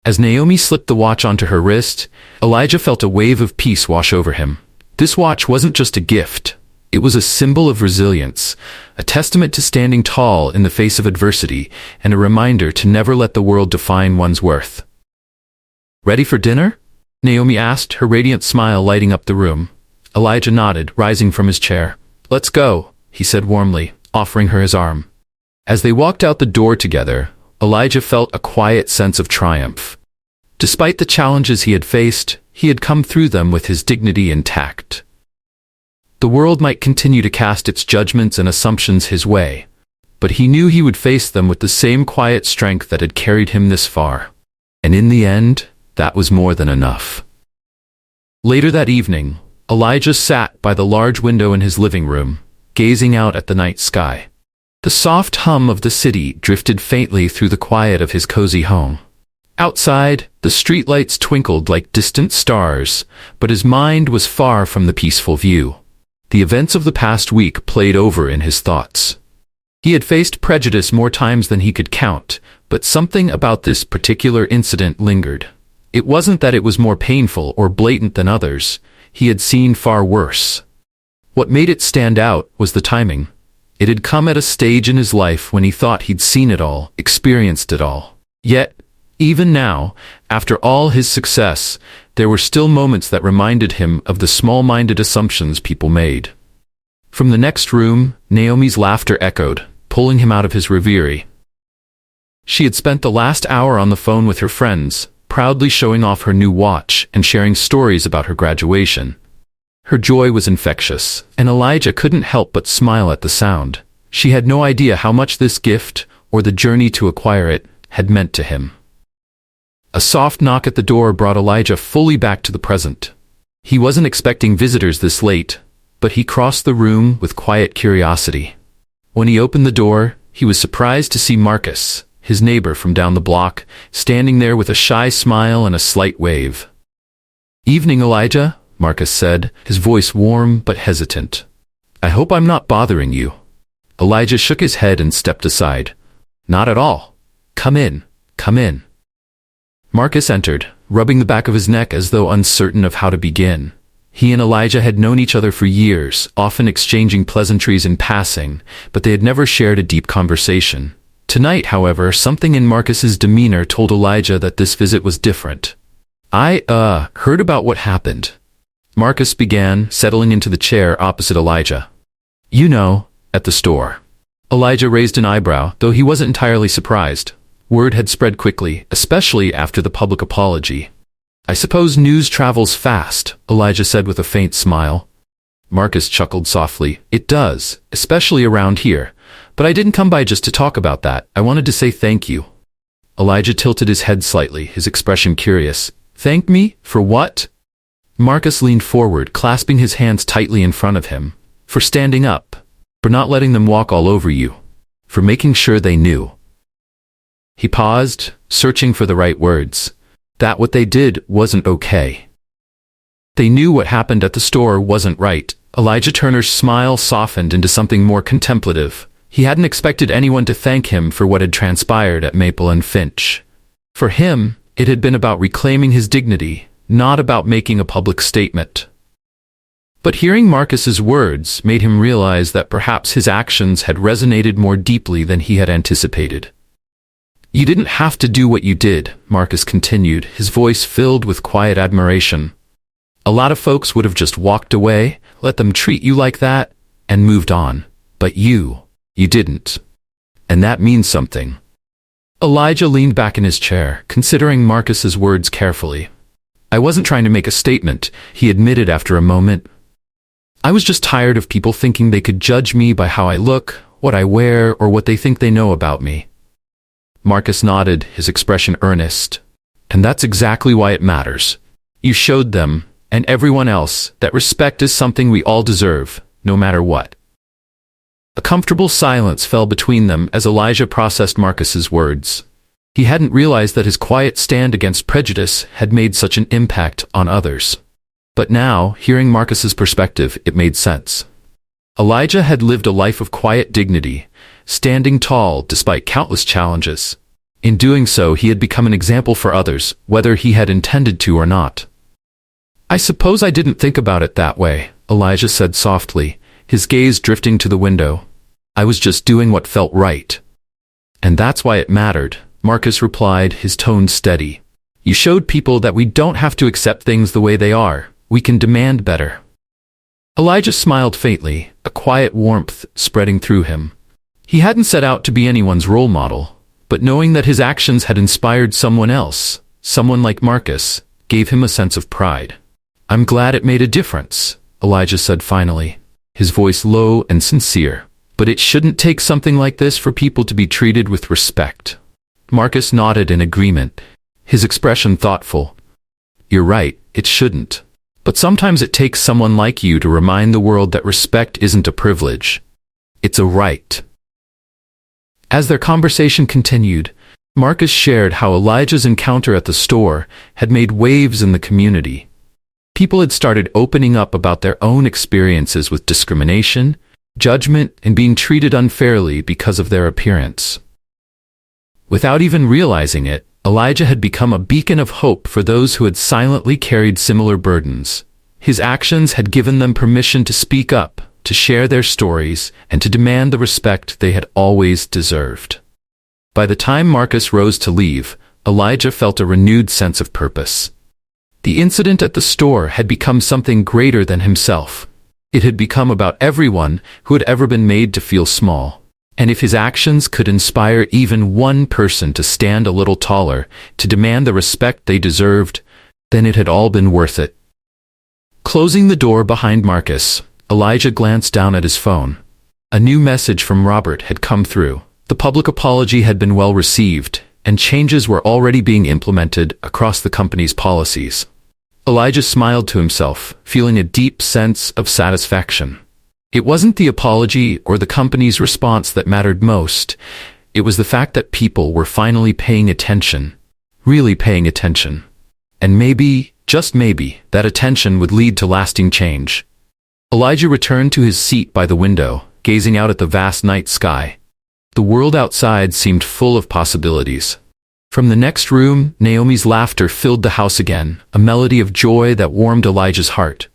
As Naomi slipped the watch onto her wrist, Elijah felt a wave of peace wash over him. This watch wasn't just a gift. It was a symbol of resilience, a testament to standing tall in the face of adversity, and a reminder to never let the world define one's worth. "Ready for dinner?" Naomi asked, her radiant smile lighting up the room. Elijah nodded, rising from his chair. "Let's go," he said warmly, offering her his arm. As they walked out the door together, Elijah felt a quiet sense of triumph. Despite the challenges he had faced, he had come through them with his dignity intact. The world might continue to cast its judgments and assumptions his way, but he knew he would face them with the same quiet strength that had carried him this far. And in the end, that was more than enough. Later that evening, Elijah sat by the large window in his living room, gazing out at the night sky. The soft hum of the city drifted faintly through the quiet of his cozy home. Outside, the streetlights twinkled like distant stars, but his mind was far from the peaceful view. The events of the past week played over in his thoughts. He had faced prejudice more times than he could count, but something about this particular incident lingered. It wasn't that it was more painful or blatant than others. He had seen far worse. What made it stand out was the timing. It had come at a stage in his life when he thought he'd seen it all, experienced it all. Yet, even now, after all his success, there were still moments that reminded him of the small-minded assumptions people made. From the next room, Naomi's laughter echoed, pulling him out of his reverie. She had spent the last hour on the phone with her friends, proudly showing off her new watch and sharing stories about her graduation. Her joy was infectious, and Elijah couldn't help but smile at the sound. She had no idea how much this gift, or the journey to acquire it, had meant to him. A soft knock at the door brought Elijah fully back to the present. He wasn't expecting visitors this late, but he crossed the room with quiet curiosity. When he opened the door, he was surprised to see Marcus, his neighbor from down the block, standing there with a shy smile and a slight wave. "Evening, Elijah," Marcus said, his voice warm but hesitant. "I hope I'm not bothering you." Elijah shook his head and stepped aside. "Not at all. Come in, come in." Marcus entered, rubbing the back of his neck as though uncertain of how to begin. He and Elijah had known each other for years, often exchanging pleasantries in passing, but they had never shared a deep conversation. Tonight, however, something in Marcus's demeanor told Elijah that this visit was different. "I heard about what happened," Marcus began, settling into the chair opposite Elijah. "You know, at the store." Elijah raised an eyebrow, though he wasn't entirely surprised. Word had spread quickly, especially after the public apology. "I suppose news travels fast," Elijah said with a faint smile. Marcus chuckled softly. "It does, especially around here. But I didn't come by just to talk about that. I wanted to say thank you." Elijah tilted his head slightly, his expression curious. "Thank me? For what?" Marcus leaned forward, clasping his hands tightly in front of him. "For standing up. For not letting them walk all over you. For making sure they knew." He paused, searching for the right words. That what they did wasn't okay. They knew what happened at the store wasn't right. Elijah Turner's smile softened into something more contemplative. He hadn't expected anyone to thank him for what had transpired at Maple and Finch. For him, it had been about reclaiming his dignity, not about making a public statement. But hearing Marcus's words made him realize that perhaps his actions had resonated more deeply than he had anticipated. "You didn't have to do what you did," Marcus continued, his voice filled with quiet admiration. "A lot of folks would have just walked away, let them treat you like that, and moved on. But you didn't. And that means something." Elijah leaned back in his chair, considering Marcus's words carefully. "I wasn't trying to make a statement," he admitted after a moment. "I was just tired of people thinking they could judge me by how I look, what I wear, or what they think they know about me." Marcus nodded, his expression earnest. "And that's exactly why it matters. You showed them, and everyone else, that respect is something we all deserve, no matter what." A comfortable silence fell between them as Elijah processed Marcus's words. He hadn't realized that his quiet stand against prejudice had made such an impact on others. But now, hearing Marcus's perspective, it made sense. Elijah had lived a life of quiet dignity, standing tall despite countless challenges. In doing so, he had become an example for others, whether he had intended to or not. "I suppose I didn't think about it that way," Elijah said softly, his gaze drifting to the window. "I was just doing what felt right." "And that's why it mattered," Marcus replied, his tone steady. "You showed people that we don't have to accept things the way they are. We can demand better." Elijah smiled faintly, a quiet warmth spreading through him. He hadn't set out to be anyone's role model, but knowing that his actions had inspired someone else, someone like Marcus, gave him a sense of pride. "I'm glad it made a difference," Elijah said finally, his voice low and sincere. "But it shouldn't take something like this for people to be treated with respect." Marcus nodded in agreement, his expression thoughtful. "You're right, it shouldn't. But sometimes it takes someone like you to remind the world that respect isn't a privilege. It's a right." As their conversation continued, Marcus shared how Elijah's encounter at the store had made waves in the community. People had started opening up about their own experiences with discrimination, judgment, and being treated unfairly because of their appearance. Without even realizing it, Elijah had become a beacon of hope for those who had silently carried similar burdens. His actions had given them permission to speak up, to share their stories, and to demand the respect they had always deserved. By the time Marcus rose to leave, Elijah felt a renewed sense of purpose. The incident at the store had become something greater than himself. It had become about everyone who had ever been made to feel small. And if his actions could inspire even one person to stand a little taller, to demand the respect they deserved, then it had all been worth it. Closing the door behind Marcus, Elijah glanced down at his phone. A new message from Robert had come through. The public apology had been well received, and changes were already being implemented across the company's policies. Elijah smiled to himself, feeling a deep sense of satisfaction. It wasn't the apology or the company's response that mattered most. It was the fact that people were finally paying attention, really paying attention. And maybe, just maybe, that attention would lead to lasting change. Elijah returned to his seat by the window, gazing out at the vast night sky. The world outside seemed full of possibilities. From the next room, Naomi's laughter filled the house again, a melody of joy that warmed Elijah's heart.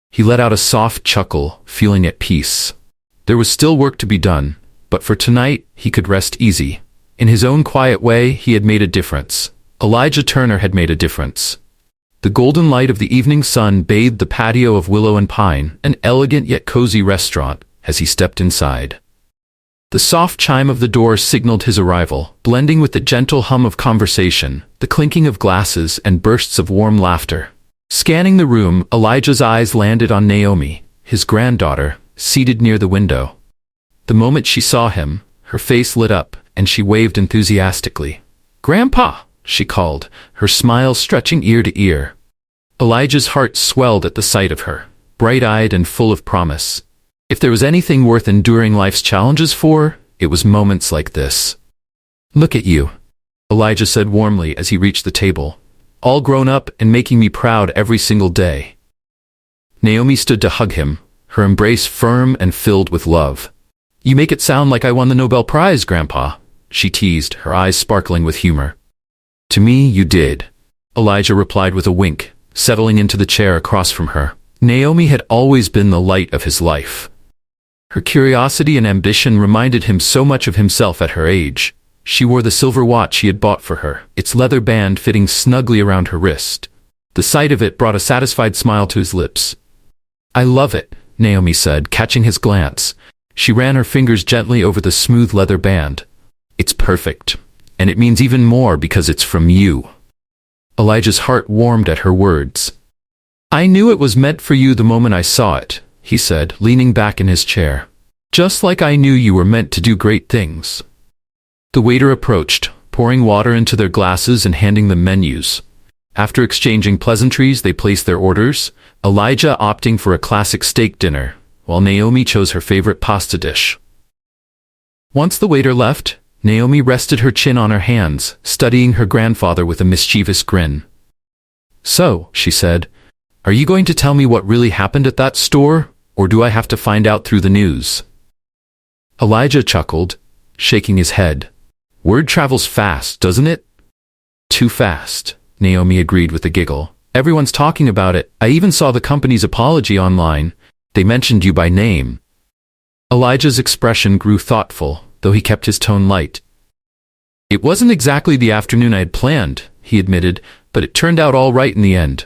He let out a soft chuckle, feeling at peace. There was still work to be done, but for tonight, he could rest easy. In his own quiet way, he had made a difference. Elijah Turner had made a difference. The golden light of the evening sun bathed the patio of Willow and Pine, an elegant yet cozy restaurant, as he stepped inside. The soft chime of the door signaled his arrival, blending with the gentle hum of conversation, the clinking of glasses, and bursts of warm laughter. Scanning the room, Elijah's eyes landed on Naomi, his granddaughter, seated near the window. The moment she saw him, her face lit up, and she waved enthusiastically. "Grandpa!" she called, her smile stretching ear to ear. Elijah's heart swelled at the sight of her, bright-eyed and full of promise. If there was anything worth enduring life's challenges for, it was moments like this. "Look at you," Elijah said warmly as he reached the table. "All grown up and making me proud every single day." Naomi stood to hug him, her embrace firm and filled with love. "You make it sound like I won the Nobel Prize, Grandpa," she teased, her eyes sparkling with humor. "To me, you did," Elijah replied with a wink, settling into the chair across from her. Naomi had always been the light of his life. Her curiosity and ambition reminded him so much of himself at her age. She wore the silver watch he had bought for her, its leather band fitting snugly around her wrist. The sight of it brought a satisfied smile to his lips. "I love it," Naomi said, catching his glance. She ran her fingers gently over the smooth leather band. "It's perfect, and it means even more because it's from you." Elijah's heart warmed at her words. "I knew it was meant for you the moment I saw it," he said, leaning back in his chair. "Just like I knew you were meant to do great things." The waiter approached, pouring water into their glasses and handing them menus. After exchanging pleasantries, they placed their orders, Elijah opting for a classic steak dinner, while Naomi chose her favorite pasta dish. Once the waiter left, Naomi rested her chin on her hands, studying her grandfather with a mischievous grin. "So," she said, "are you going to tell me what really happened at that store, or do I have to find out through the news?" Elijah chuckled, shaking his head. "Word travels fast, doesn't it?" "Too fast," Naomi agreed with a giggle. "Everyone's talking about it. I even saw the company's apology online. They mentioned you by name." Elijah's expression grew thoughtful, though he kept his tone light. "It wasn't exactly the afternoon I had planned," he admitted, "but it turned out all right in the end."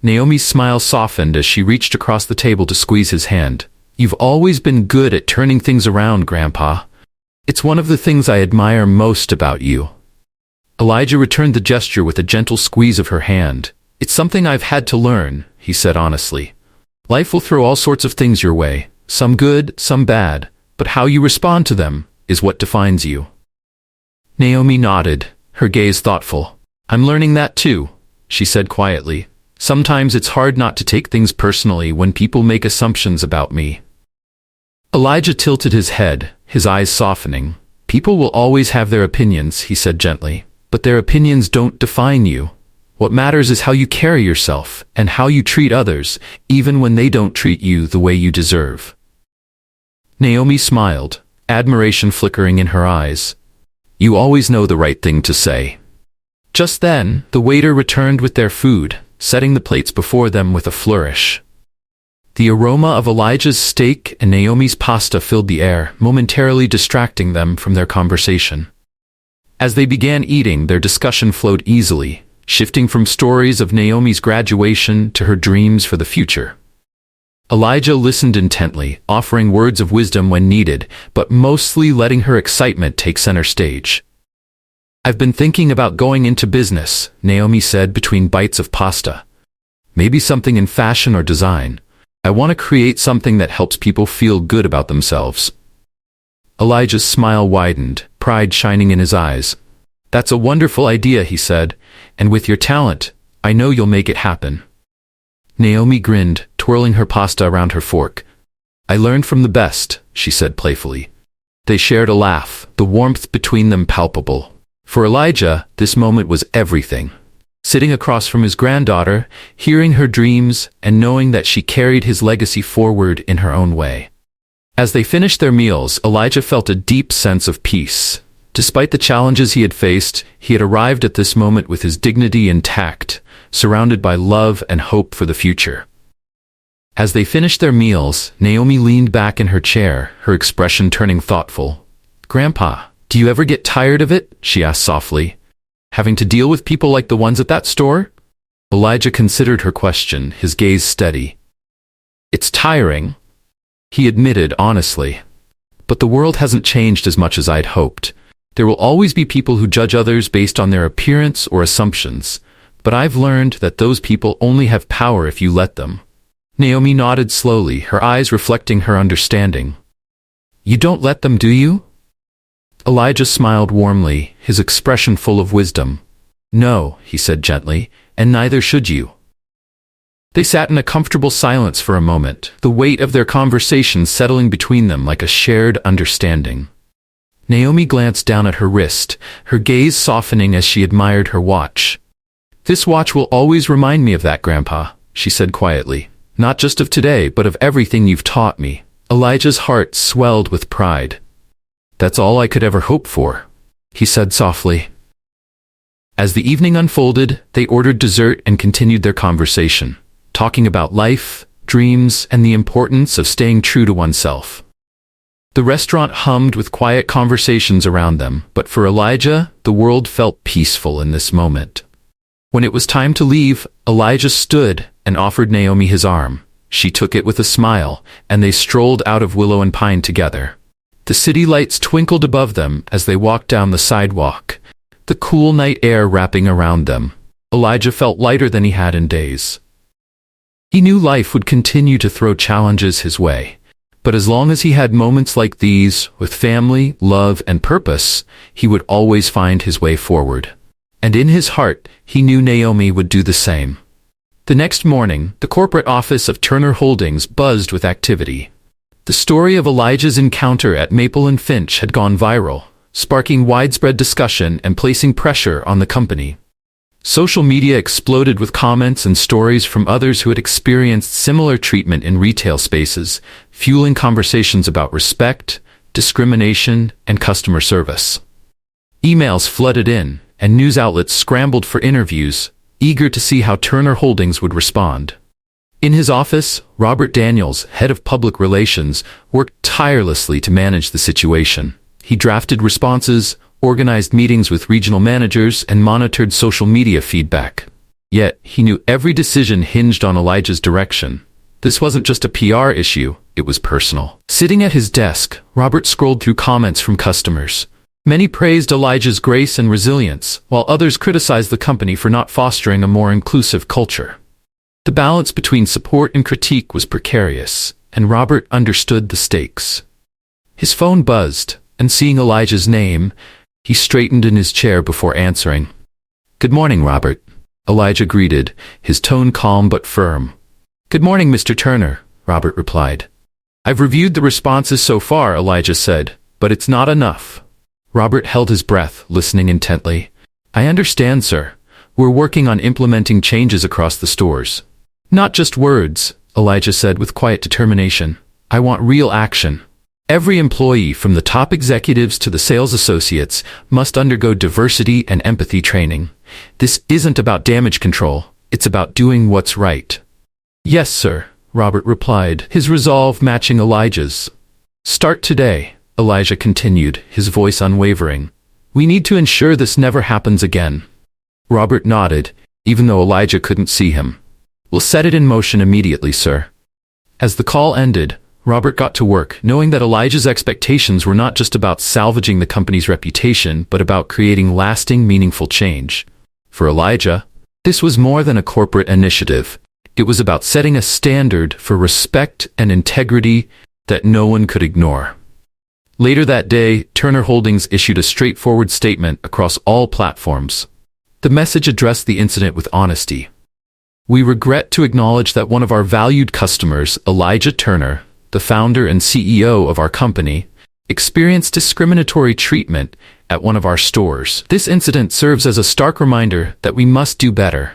Naomi's smile softened as she reached across the table to squeeze his hand. "You've always been good at turning things around, Grandpa. It's one of the things I admire most about you." Elijah returned the gesture with a gentle squeeze of her hand. "It's something I've had to learn," he said honestly. "Life will throw all sorts of things your way, some good, some bad, but how you respond to them is what defines you." Naomi nodded, her gaze thoughtful. "I'm learning that too," she said quietly. "Sometimes it's hard not to take things personally when people make assumptions about me." Elijah tilted his head, his eyes softening. People will always have their opinions, he said gently, but their opinions don't define you. What matters is how you carry yourself and how you treat others, even when they don't treat you the way you deserve. Naomi smiled, admiration flickering in her eyes. You always know the right thing to say. Just then, the waiter returned with their food, setting the plates before them with a flourish. The aroma of Elijah's steak and Naomi's pasta filled the air, momentarily distracting them from their conversation. As they began eating, their discussion flowed easily, shifting from stories of Naomi's graduation to her dreams for the future. Elijah listened intently, offering words of wisdom when needed, but mostly letting her excitement take center stage. I've been thinking about going into business, Naomi said between bites of pasta. Maybe something in fashion or design. I want to create something that helps people feel good about themselves. Elijah's smile widened, pride shining in his eyes. That's a wonderful idea, he said, and with your talent, I know you'll make it happen. Naomi grinned, twirling her pasta around her fork. I learned from the best, she said playfully. They shared a laugh, the warmth between them palpable. For Elijah, this moment was everything. Sitting across from his granddaughter, hearing her dreams, and knowing that she carried his legacy forward in her own way. As they finished their meals, Elijah felt a deep sense of peace. Despite the challenges he had faced, he had arrived at this moment with his dignity intact, surrounded by love and hope for the future. As they finished their meals, Naomi leaned back in her chair, her expression turning thoughtful. Grandpa, do you ever get tired of it? She asked softly. Having to deal with people like the ones at that store? Elijah considered her question, his gaze steady. It's tiring, he admitted honestly. But the world hasn't changed as much as I'd hoped. There will always be people who judge others based on their appearance or assumptions, but I've learned that those people only have power if you let them. Naomi nodded slowly, her eyes reflecting her understanding. You don't let them, do you? Elijah smiled warmly, his expression full of wisdom. No, he said gently, and neither should you. They sat in a comfortable silence for a moment, the weight of their conversation settling between them like a shared understanding. Naomi glanced down at her wrist, her gaze softening as she admired her watch. This watch will always remind me of that, Grandpa, she said quietly. Not just of today, but of everything you've taught me. Elijah's heart swelled with pride. That's all I could ever hope for, he said softly. As the evening unfolded, they ordered dessert and continued their conversation, talking about life, dreams, and the importance of staying true to oneself. The restaurant hummed with quiet conversations around them, but for Elijah, the world felt peaceful in this moment. When it was time to leave, Elijah stood and offered Naomi his arm. She took it with a smile, and they strolled out of Willow and Pine together. The city lights twinkled above them as they walked down the sidewalk, the cool night air wrapping around them. Elijah felt lighter than he had in days. He knew life would continue to throw challenges his way, but as long as he had moments like these, with family, love, and purpose, he would always find his way forward. And in his heart, he knew Naomi would do the same. The next morning, the corporate office of Turner Holdings buzzed with activity. The story of Elijah's encounter at Maple and Finch had gone viral, sparking widespread discussion and placing pressure on the company. Social media exploded with comments and stories from others who had experienced similar treatment in retail spaces, fueling conversations about respect, discrimination, and customer service. Emails flooded in, and news outlets scrambled for interviews, eager to see how Turner Holdings would respond. In his office, Robert Daniels, head of public relations, worked tirelessly to manage the situation. He drafted responses, organized meetings with regional managers, and monitored social media feedback. Yet, he knew every decision hinged on Elijah's direction. This wasn't just a PR issue, it was personal. Sitting at his desk, Robert scrolled through comments from customers. Many praised Elijah's grace and resilience, while others criticized the company for not fostering a more inclusive culture. The balance between support and critique was precarious, and Robert understood the stakes. His phone buzzed, and seeing Elijah's name, he straightened in his chair before answering. "Good morning, Robert," Elijah greeted, his tone calm but firm. "Good morning, Mr. Turner," Robert replied. "I've reviewed the responses so far," Elijah said, "but it's not enough. Robert held his breath, listening intently. I understand, sir. We're working on implementing changes across the stores. Not just words, Elijah said with quiet determination. I want real action. Every employee, from the top executives to the sales associates, must undergo diversity and empathy training. This isn't about damage control. It's about doing what's right. Yes, sir, Robert replied, his resolve matching Elijah's. Start today, Elijah continued, his voice unwavering. We need to ensure this never happens again. Robert nodded, even though Elijah couldn't see him. We'll set it in motion immediately, sir. As the call ended, Robert got to work, knowing that Elijah's expectations were not just about salvaging the company's reputation, but about creating lasting, meaningful change. For Elijah, this was more than a corporate initiative. It was about setting a standard for respect and integrity that no one could ignore. Later that day, Turner Holdings issued a straightforward statement across all platforms. The message addressed the incident with honesty. We regret to acknowledge that one of our valued customers, Elijah Turner, the founder and CEO of our company, experienced discriminatory treatment at one of our stores. This incident serves as a stark reminder that we must do better.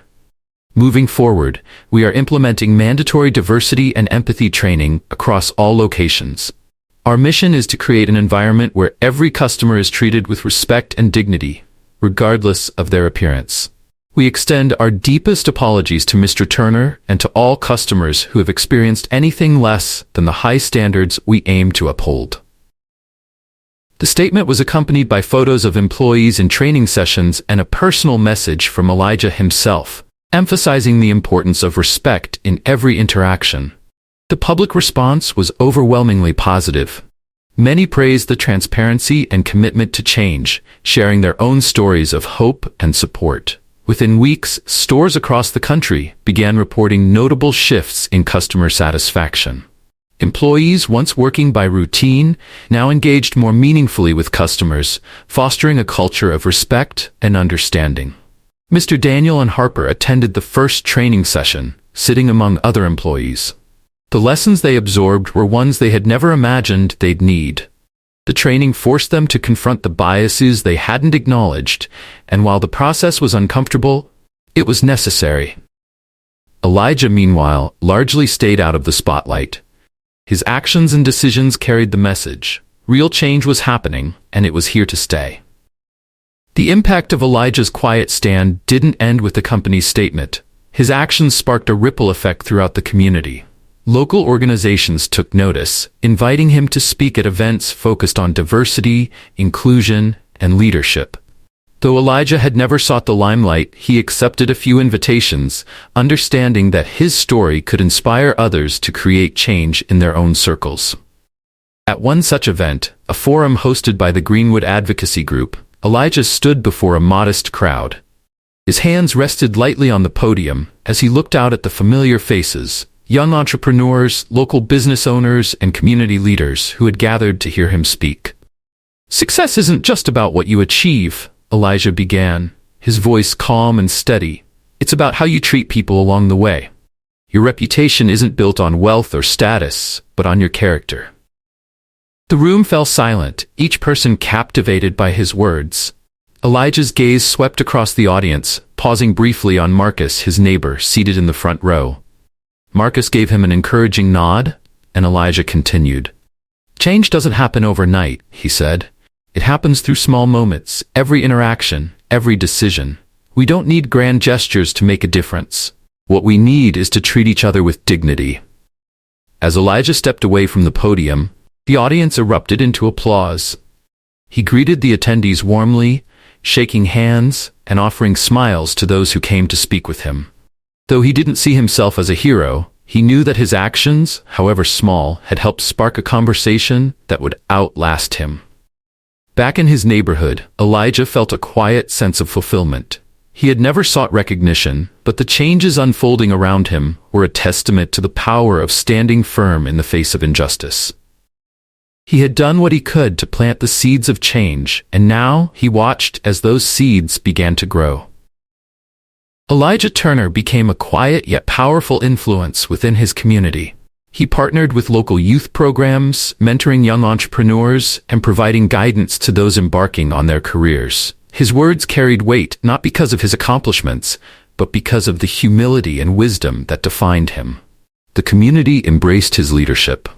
Moving forward, we are implementing mandatory diversity and empathy training across all locations. Our mission is to create an environment where every customer is treated with respect and dignity, regardless of their appearance. We extend our deepest apologies to Mr. Turner and to all customers who have experienced anything less than the high standards we aim to uphold. The statement was accompanied by photos of employees in training sessions and a personal message from Elijah himself, emphasizing the importance of respect in every interaction. The public response was overwhelmingly positive. Many praised the transparency and commitment to change, sharing their own stories of hope and support. Within weeks, stores across the country began reporting notable shifts in customer satisfaction. Employees, once working by routine, now engaged more meaningfully with customers, fostering a culture of respect and understanding. Mr. Daniel and Harper attended the first training session, sitting among other employees. The lessons they absorbed were ones they had never imagined they'd need. The training forced them to confront the biases they hadn't acknowledged, and while the process was uncomfortable, it was necessary. Elijah, meanwhile, largely stayed out of the spotlight. His actions and decisions carried the message. Real change was happening, and it was here to stay. The impact of Elijah's quiet stand didn't end with the company's statement. His actions sparked a ripple effect throughout the community. Local organizations took notice, inviting him to speak at events focused on diversity, inclusion, and leadership. Though Elijah had never sought the limelight, he accepted a few invitations, understanding that his story could inspire others to create change in their own circles. At one such event, a forum hosted by the Greenwood Advocacy Group, Elijah stood before a modest crowd. His hands rested lightly on the podium as he looked out at the familiar faces, young entrepreneurs, local business owners, and community leaders who had gathered to hear him speak. Success isn't just about what you achieve, Elijah began, his voice calm and steady. It's about how you treat people along the way. Your reputation isn't built on wealth or status, but on your character. The room fell silent, each person captivated by his words. Elijah's gaze swept across the audience, pausing briefly on Marcus, his neighbor, seated in the front row. Marcus gave him an encouraging nod, and Elijah continued. Change doesn't happen overnight, he said. It happens through small moments, every interaction, every decision. We don't need grand gestures to make a difference. What we need is to treat each other with dignity. As Elijah stepped away from the podium, the audience erupted into applause. He greeted the attendees warmly, shaking hands and offering smiles to those who came to speak with him. Though he didn't see himself as a hero, he knew that his actions, however small, had helped spark a conversation that would outlast him. Back in his neighborhood, Elijah felt a quiet sense of fulfillment. He had never sought recognition, but the changes unfolding around him were a testament to the power of standing firm in the face of injustice. He had done what he could to plant the seeds of change, and now he watched as those seeds began to grow. Elijah Turner became a quiet yet powerful influence within his community. He partnered with local youth programs, mentoring young entrepreneurs, and providing guidance to those embarking on their careers. His words carried weight not because of his accomplishments, but because of the humility and wisdom that defined him. The community embraced his leadership.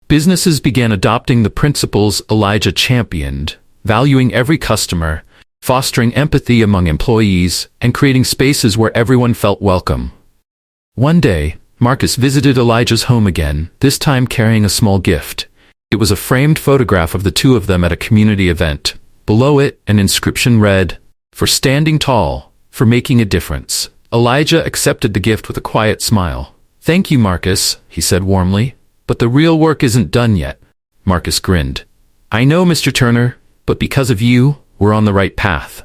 Businesses began adopting the principles Elijah championed, valuing every customer, fostering empathy among employees, and creating spaces where everyone felt welcome. One day, Marcus visited Elijah's home again, this time carrying a small gift. It was a framed photograph of the two of them at a community event. Below it, an inscription read, "For standing tall, for making a difference." Elijah accepted the gift with a quiet smile. "Thank you, Marcus," he said warmly. "But the real work isn't done yet." Marcus grinned. "I know, Mr. Turner, but because of you, we're on the right path."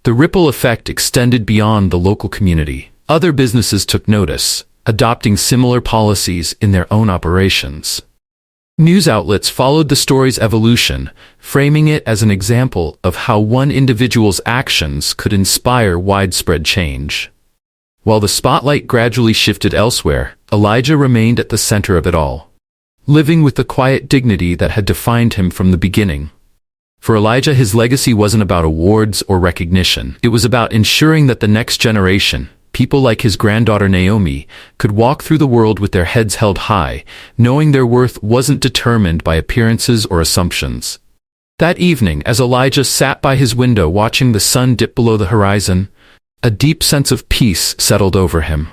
The ripple effect extended beyond the local community. Other businesses took notice, adopting similar policies in their own operations. News outlets followed the story's evolution, framing it as an example of how one individual's actions could inspire widespread change. While the spotlight gradually shifted elsewhere, Elijah remained at the center of it all, living with the quiet dignity that had defined him from the beginning. For Elijah, his legacy wasn't about awards or recognition. It was about ensuring that the next generation, people like his granddaughter Naomi, could walk through the world with their heads held high, knowing their worth wasn't determined by appearances or assumptions. That evening, as Elijah sat by his window watching the sun dip below the horizon, a deep sense of peace settled over him.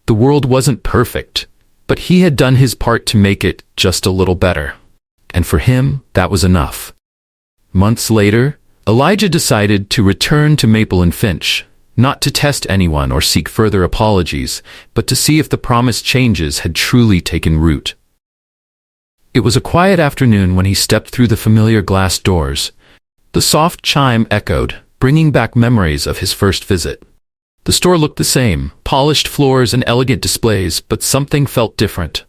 The world wasn't perfect, but he had done his part to make it just a little better. And for him, that was enough. Months later, Elijah decided to return to Maple and Finch, not to test anyone or seek further apologies, but to see if the promised changes had truly taken root. It was a quiet afternoon when he stepped through the familiar glass doors. The soft chime echoed, bringing back memories of his first visit. The store looked the same, polished floors and elegant displays, but something felt different.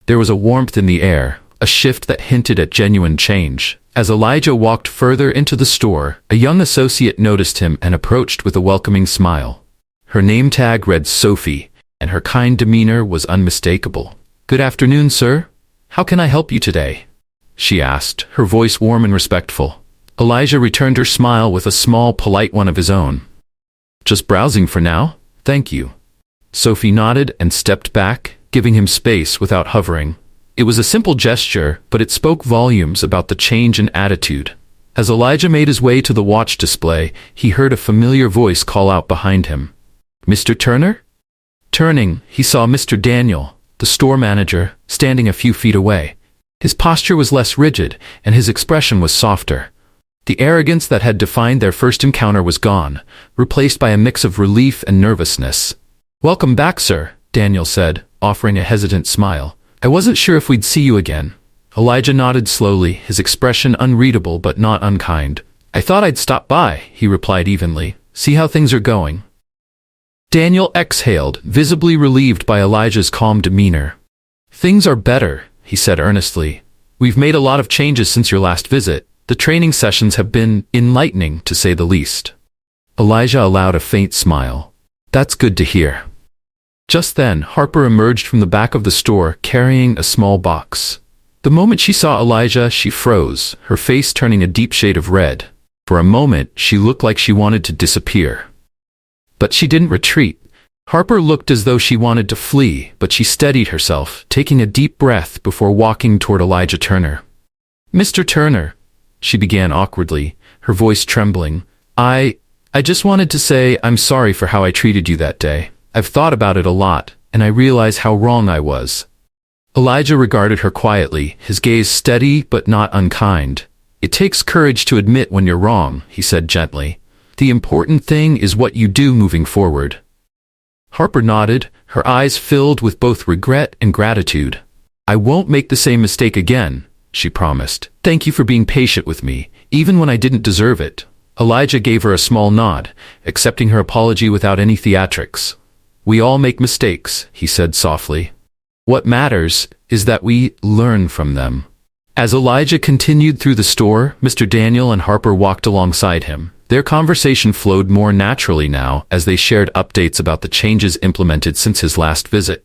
There was a warmth in the air, a shift that hinted at genuine change. As Elijah walked further into the store, a young associate noticed him and approached with a welcoming smile. Her name tag read Sophie, and her kind demeanor was unmistakable. "Good afternoon, sir. How can I help you today?" she asked, her voice warm and respectful. Elijah returned her smile with a small, polite one of his own. "Just browsing for now? Thank you." Sophie nodded and stepped back, giving him space without hovering. It was a simple gesture, but it spoke volumes about the change in attitude. As Elijah made his way to the watch display, he heard a familiar voice call out behind him. "Mr. Turner?" Turning, he saw Mr. Daniel, the store manager, standing a few feet away. His posture was less rigid, and his expression was softer. The arrogance that had defined their first encounter was gone, replaced by a mix of relief and nervousness. "Welcome back, sir," Daniel said, offering a hesitant smile. "I wasn't sure if we'd see you again." Elijah nodded slowly, his expression unreadable but not unkind. "I thought I'd stop by," he replied evenly. "See how things are going." Daniel exhaled, visibly relieved by Elijah's calm demeanor. "Things are better," he said earnestly. "We've made a lot of changes since your last visit. The training sessions have been enlightening, to say the least." Elijah allowed a faint smile. "That's good to hear." Just then, Harper emerged from the back of the store, carrying a small box. The moment she saw Elijah, she froze, her face turning a deep shade of red. For a moment, she looked like she wanted to disappear. But she didn't retreat. Harper looked as though she wanted to flee, but she steadied herself, taking a deep breath before walking toward Elijah Turner. "Mr. Turner," she began awkwardly, her voice trembling. I just wanted to say I'm sorry for how I treated you that day. I've thought about it a lot, and I realize how wrong I was." Elijah regarded her quietly, his gaze steady but not unkind. "It takes courage to admit when you're wrong," he said gently. "The important thing is what you do moving forward." Harper nodded, her eyes filled with both regret and gratitude. "I won't make the same mistake again," she promised. "Thank you for being patient with me, even when I didn't deserve it." Elijah gave her a small nod, accepting her apology without any theatrics. "We all make mistakes," he said softly. "What matters is that we learn from them." As Elijah continued through the store, Mr. Daniel and Harper walked alongside him. Their conversation flowed more naturally now as they shared updates about the changes implemented since his last visit.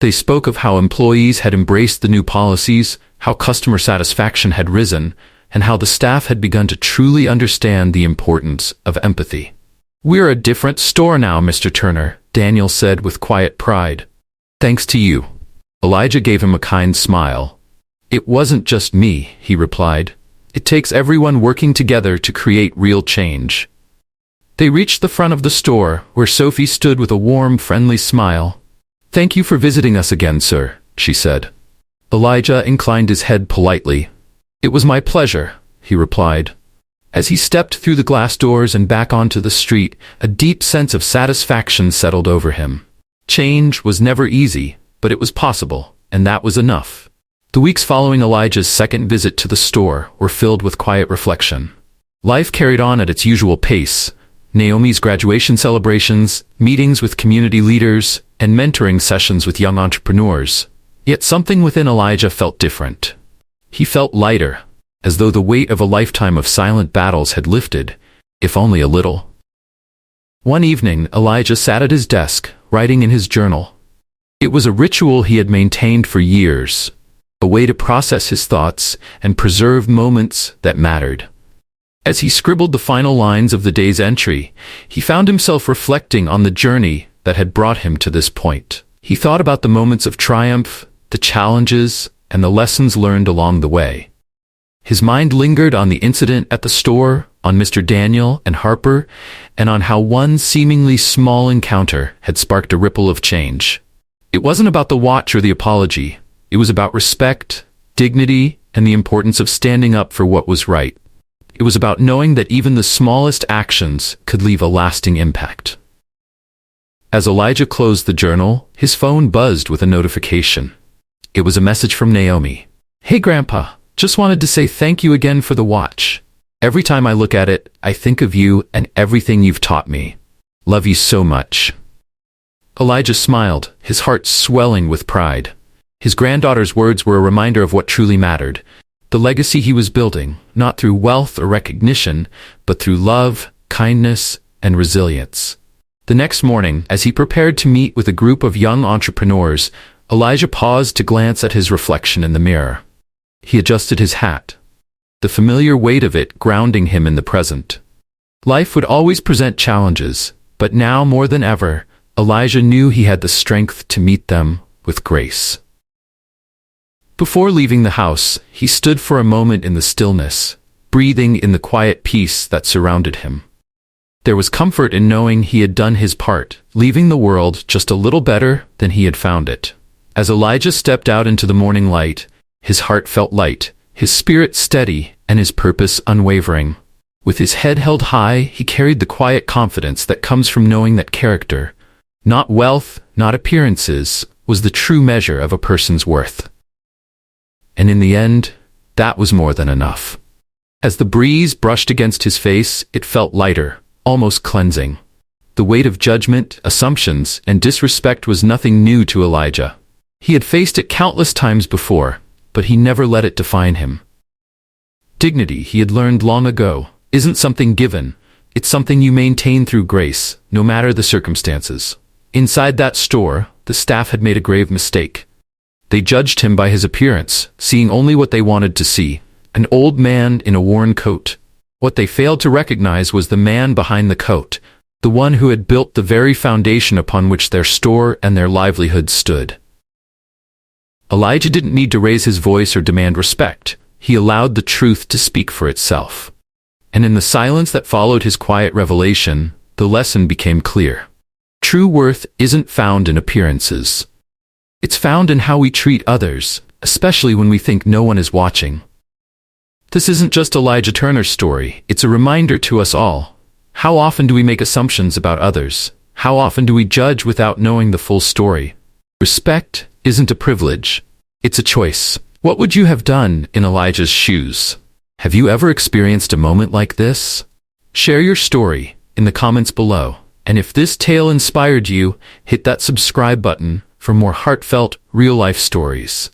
They spoke of how employees had embraced the new policies, how customer satisfaction had risen, and how the staff had begun to truly understand the importance of empathy. "We're a different store now, Mr. Turner," Daniel said with quiet pride. "Thanks to you." Elijah gave him a kind smile. "It wasn't just me," he replied. "It takes everyone working together to create real change." They reached the front of the store, where Sophie stood with a warm, friendly smile. "Thank you for visiting us again, sir," she said. Elijah inclined his head politely. "It was my pleasure," he replied. As he stepped through the glass doors and back onto the street, a deep sense of satisfaction settled over him. Change was never easy, but it was possible, and that was enough. The weeks following Elijah's second visit to the store were filled with quiet reflection. Life carried on at its usual pace. Naomi's graduation celebrations, meetings with community leaders, and mentoring sessions with young entrepreneurs. Yet something within Elijah felt different. He felt lighter, as though the weight of a lifetime of silent battles had lifted, if only a little. One evening, Elijah sat at his desk, writing in his journal. It was a ritual he had maintained for years, a way to process his thoughts and preserve moments that mattered. As he scribbled the final lines of the day's entry, he found himself reflecting on the journey that had brought him to this point. He thought about the moments of triumph, the challenges, and the lessons learned along the way. His mind lingered on the incident at the store, on Mr. Daniel and Harper, and on how one seemingly small encounter had sparked a ripple of change. It wasn't about the watch or the apology. It was about respect, dignity, and the importance of standing up for what was right. It was about knowing that even the smallest actions could leave a lasting impact. As Elijah closed the journal, his phone buzzed with a notification. It was a message from Naomi. "Hey, Grandpa. Just wanted to say thank you again for the watch. Every time I look at it, I think of you and everything you've taught me. Love you so much." Elijah smiled, his heart swelling with pride. His granddaughter's words were a reminder of what truly mattered, the legacy he was building, not through wealth or recognition, but through love, kindness, and resilience. The next morning, as he prepared to meet with a group of young entrepreneurs, Elijah paused to glance at his reflection in the mirror. He adjusted his hat, the familiar weight of it grounding him in the present. Life would always present challenges, but now more than ever, Elijah knew he had the strength to meet them with grace. Before leaving the house, he stood for a moment in the stillness, breathing in the quiet peace that surrounded him. There was comfort in knowing he had done his part, leaving the world just a little better than he had found it. As Elijah stepped out into the morning light, his heart felt light, his spirit steady, and his purpose unwavering. With his head held high, he carried the quiet confidence that comes from knowing that character, not wealth, not appearances, was the true measure of a person's worth. And in the end, that was more than enough. As the breeze brushed against his face, it felt lighter, almost cleansing. The weight of judgment, assumptions, and disrespect was nothing new to Elijah. He had faced it countless times before, but he never let it define him. Dignity, he had learned long ago, isn't something given. It's something you maintain through grace, no matter the circumstances. Inside that store, the staff had made a grave mistake. They judged him by his appearance, seeing only what they wanted to see, an old man in a worn coat. What they failed to recognize was the man behind the coat, the one who had built the very foundation upon which their store and their livelihood stood. Elijah didn't need to raise his voice or demand respect. He allowed the truth to speak for itself. And in the silence that followed his quiet revelation, the lesson became clear. True worth isn't found in appearances. It's found in how we treat others, especially when we think no one is watching. This isn't just Elijah Turner's story, it's a reminder to us all. How often do we make assumptions about others? How often do we judge without knowing the full story? Respect isn't a privilege, it's a choice. What would you have done in Elijah's shoes? Have you ever experienced a moment like this? Share your story in the comments below. And if this tale inspired you, hit that subscribe button for more heartfelt, real-life stories.